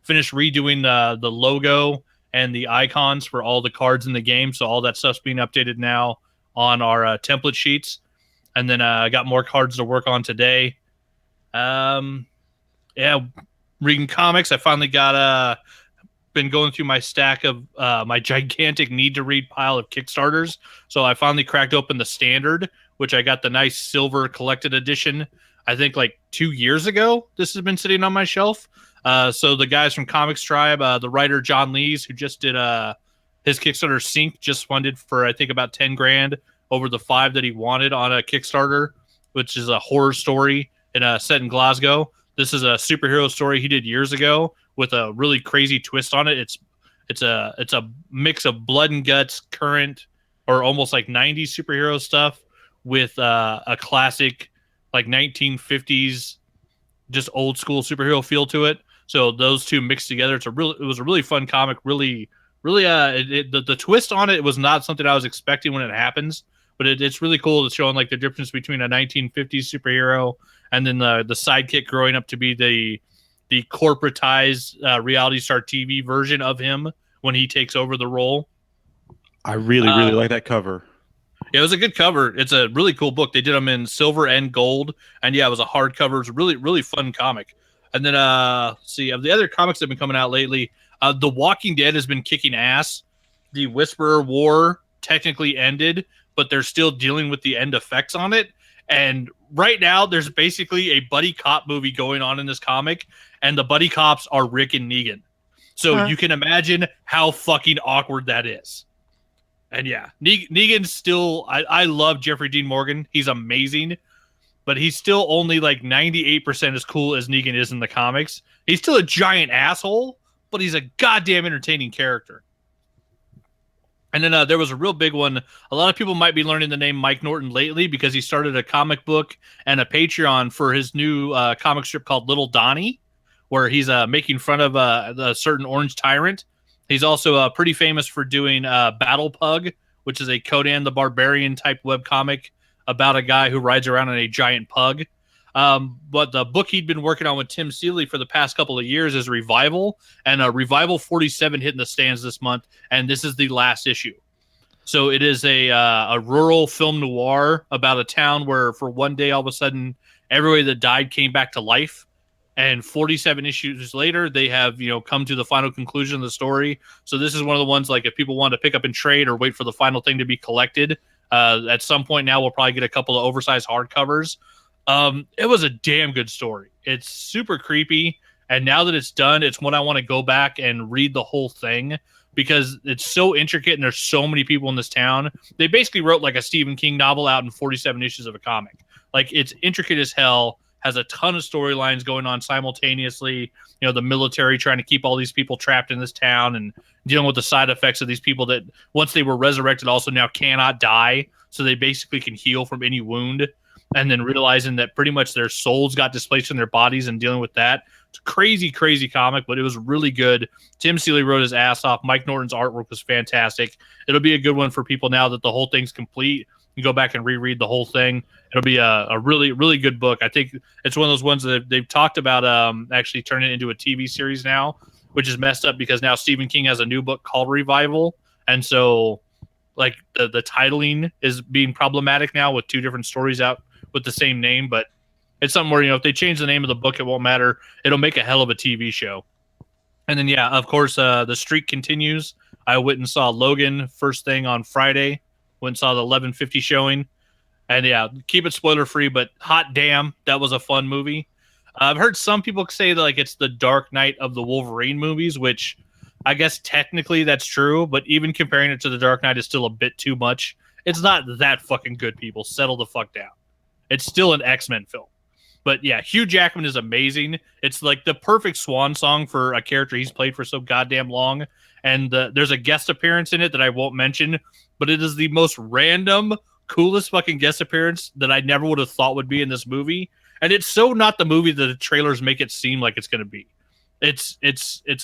finished redoing the logo and the icons for all the cards in the game. So all that stuff's being updated now on our template sheets. And then I got more cards to work on today. Reading comics. I finally got been going through my stack of my gigantic need to read pile of Kickstarters. So I finally cracked open the standard, which I got the nice silver collected edition. I think like 2 years ago, this has been sitting on my shelf. So the guys from Comics Tribe, the writer John Lees, who just did his Kickstarter Sync, just funded for I think about 10 grand over the 5 that he wanted on a Kickstarter, which is a horror story set in Glasgow. This is a superhero story he did years ago with a really crazy twist on it. It's a mix of blood and guts, current or almost like 90s superhero stuff with a classic like 1950s just old school superhero feel to it. So those two mixed together, it was a really fun comic. The twist on it was not something I was expecting when it happens, but it's really cool to showing like the difference between a 1950s superhero and then the sidekick growing up to be the corporatized reality star TV version of him when he takes over the role. I really like that cover. Yeah, it was a good cover. It's a really cool book. They did them in silver and gold, and yeah, it was a hardcover. It was a really fun comic. And then, of the other comics that have been coming out lately, The Walking Dead has been kicking ass. The Whisperer War technically ended, but they're still dealing with the end effects on it. And right now, there's basically a buddy cop movie going on in this comic, and the buddy cops are Rick and Negan. So you can imagine how fucking awkward that is. And yeah, Negan's still, I love Jeffrey Dean Morgan. He's amazing. But he's still only like 98% as cool as Negan is in the comics. He's still a giant asshole, but he's a goddamn entertaining character. And then there was a real big one. A lot of people might be learning the name Mike Norton lately because he started a comic book and a Patreon for his new comic strip called Little Donnie, where he's making fun of a certain orange tyrant. He's also pretty famous for doing Battle Pug, which is a Conan the Barbarian type webcomic about a guy who rides around on a giant pug. But the book he'd been working on with Tim Seeley for the past couple of years is Revival, and Revival 47 hit in the stands this month, and this is the last issue. So it is a rural film noir about a town where for one day, all of a sudden, everybody that died came back to life. And 47 issues later, they have, come to the final conclusion of the story. So this is one of the ones, like, if people want to pick up and trade or wait for the final thing to be collected, at some point now, we'll probably get a couple of oversized hardcovers. It was a damn good story. It's super creepy. And now that it's done, it's one I want to go back and read the whole thing because it's so intricate and there's so many people in this town. They basically wrote like a Stephen King novel out in 47 issues of a comic. Like, it's intricate as hell. Has a ton of storylines going on simultaneously. The military trying to keep all these people trapped in this town and dealing with the side effects of these people that once they were resurrected also now cannot die. So they basically can heal from any wound. And then realizing that pretty much their souls got displaced from their bodies and dealing with that. It's a crazy, crazy comic, but it was really good. Tim Seeley wrote his ass off. Mike Norton's artwork was fantastic. It'll be a good one for people now that the whole thing's complete. You go back and reread the whole thing. It'll be a really, really good book. I think it's one of those ones that they've talked about actually turning it into a TV series now, which is messed up because now Stephen King has a new book called Revival. And so like the titling is being problematic now with two different stories out with the same name. But it's something where, if they change the name of the book, it won't matter. It'll make a hell of a TV show. And then, yeah, of course, the streak continues. I went and saw Logan first thing on Friday. Went and saw the 11:50 showing. And yeah, keep it spoiler free, but hot damn, that was a fun movie. I've heard some people say that like it's the Dark Knight of the Wolverine movies, which I guess technically that's true, but even comparing it to the Dark Knight is still a bit too much. It's not that fucking good, people. Settle the fuck down. It's still an X-Men film. But yeah, Hugh Jackman is amazing. It's like the perfect swan song for a character he's played for so goddamn long. And there's a guest appearance in it that I won't mention, but it is the most random, coolest fucking guest appearance that I never would have thought would be in this movie. And it's so not the movie that the trailers make it seem like it's going to be. It's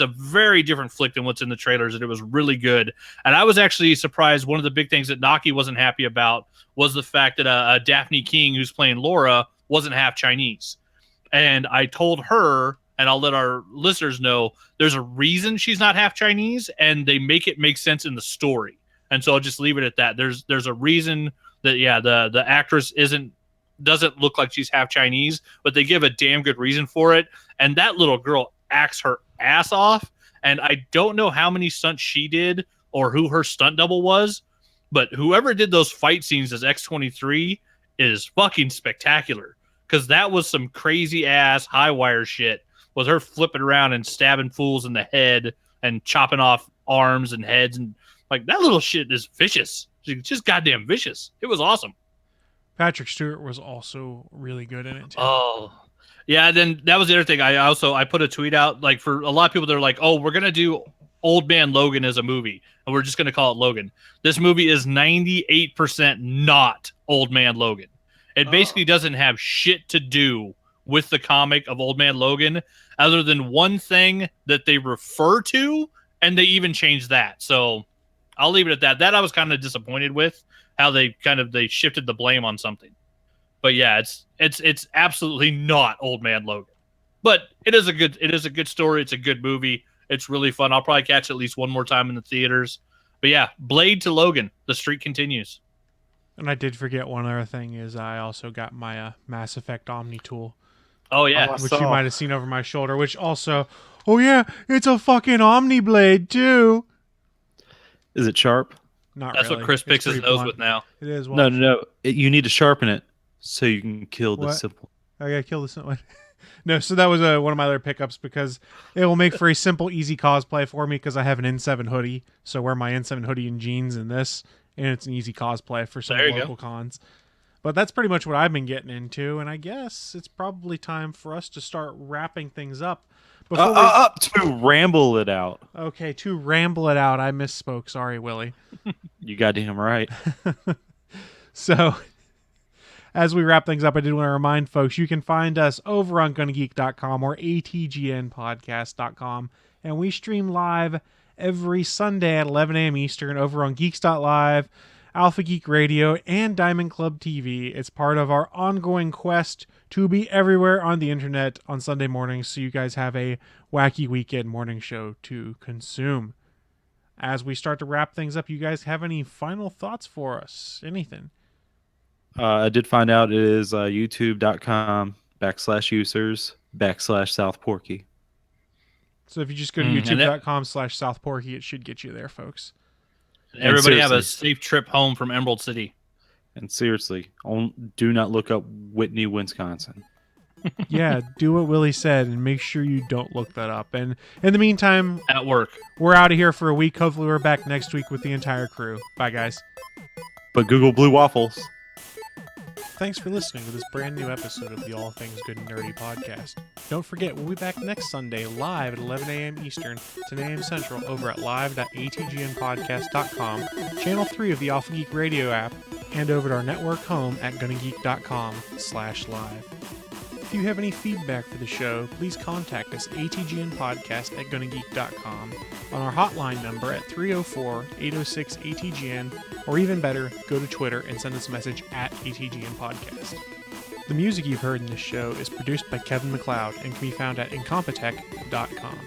a very different flick than what's in the trailers, and it was really good. And I was actually surprised. One of the big things that Naki wasn't happy about was the fact that Daphne King, who's playing Laura, wasn't half Chinese. And I told her and I'll let our listeners know, there's a reason she's not half Chinese, and they make it make sense in the story. And so I'll just leave it at that. There's a reason that the actress doesn't look like she's half Chinese, but they give a damn good reason for it. And that little girl acts her ass off. And I don't know how many stunts she did or who her stunt double was, but whoever did those fight scenes as X-23 is fucking spectacular, because that was some crazy ass high wire shit with her flipping around and stabbing fools in the head and chopping off arms and heads. And like, that little shit is vicious. She's just goddamn vicious. It was awesome. Patrick Stewart was also really good in it too. Oh, yeah. Then that was the other thing. I put a tweet out, like, for a lot of people, they're like, oh, we're going to do Old Man Logan as a movie, and we're just going to call it Logan. This movie is 98% not Old Man Logan. It basically doesn't have shit to do with the comic of Old Man Logan, other than one thing that they refer to, and they even changed that. So I'll leave it at that. That I was kind of disappointed with, how they shifted the blame on something. But yeah, it's absolutely not Old Man Logan. But it is a good story. It's a good movie. It's really fun. I'll probably catch it at least one more time in the theaters. But yeah, Blade to Logan. The streak continues. And I did forget one other thing is I also got my Mass Effect Omni tool. Oh yeah, which you might have seen over my shoulder. Which also, oh yeah, it's a fucking Omni blade too. Is it sharp? Not That's really. what Chris picks his nose with now. It is. Well, no. You need to sharpen it so you can kill the What? simple. I gotta kill this one. No, so that was one of my other pickups because it will make for a simple, easy cosplay for me because I have an N7 hoodie. So I wear my N7 hoodie and jeans and this, and it's an easy cosplay for some local cons. But that's pretty much what I've been getting into, and I guess it's probably time for us to start wrapping things up. To ramble it out. Okay, to ramble it out. I misspoke. Sorry, Willie. You goddamn right. So, as we wrap things up, I did want to remind folks, you can find us over on GonnaGeek.com or ATGNpodcast.com, and we stream live every Sunday at 11 a.m. Eastern over on Geeks.live, Alpha Geek Radio, and Diamond Club TV. It's part of our ongoing quest to be everywhere on the internet on Sunday mornings, so you guys have a wacky weekend morning show to consume. As we start to wrap things up, you guys have any final thoughts for us? Anything? I did find out it is youtube.com/users/South Porky. So if you just go to youtube.com/South Porky, it should get you there, folks. Everybody have a safe trip home from Emerald City. And seriously, do not look up Whitney, Wisconsin. Yeah, do what Willie said and make sure you don't look that up. And in the meantime, at work, we're out of here for a week. Hopefully we're back next week with the entire crew. Bye, guys. But Google Blue Waffles. Thanks for listening to this brand new episode of the All Things Good and Nerdy podcast. Don't forget, we'll be back next Sunday live at 11 a.m. Eastern, 10 a.m. Central over at live.atgnpodcast.com, channel 3 of the Alpha Geek Radio app, and over at our network home at GonnaGeek.com/live. If you have any feedback for the show, please contact us atgnpodcast@GonnaGeek.com, on our hotline number at 304-806-ATGN, or even better, go to Twitter and send us a message at ATGN Podcast. The music you've heard in this show is produced by Kevin MacLeod and can be found at Incompetech.com.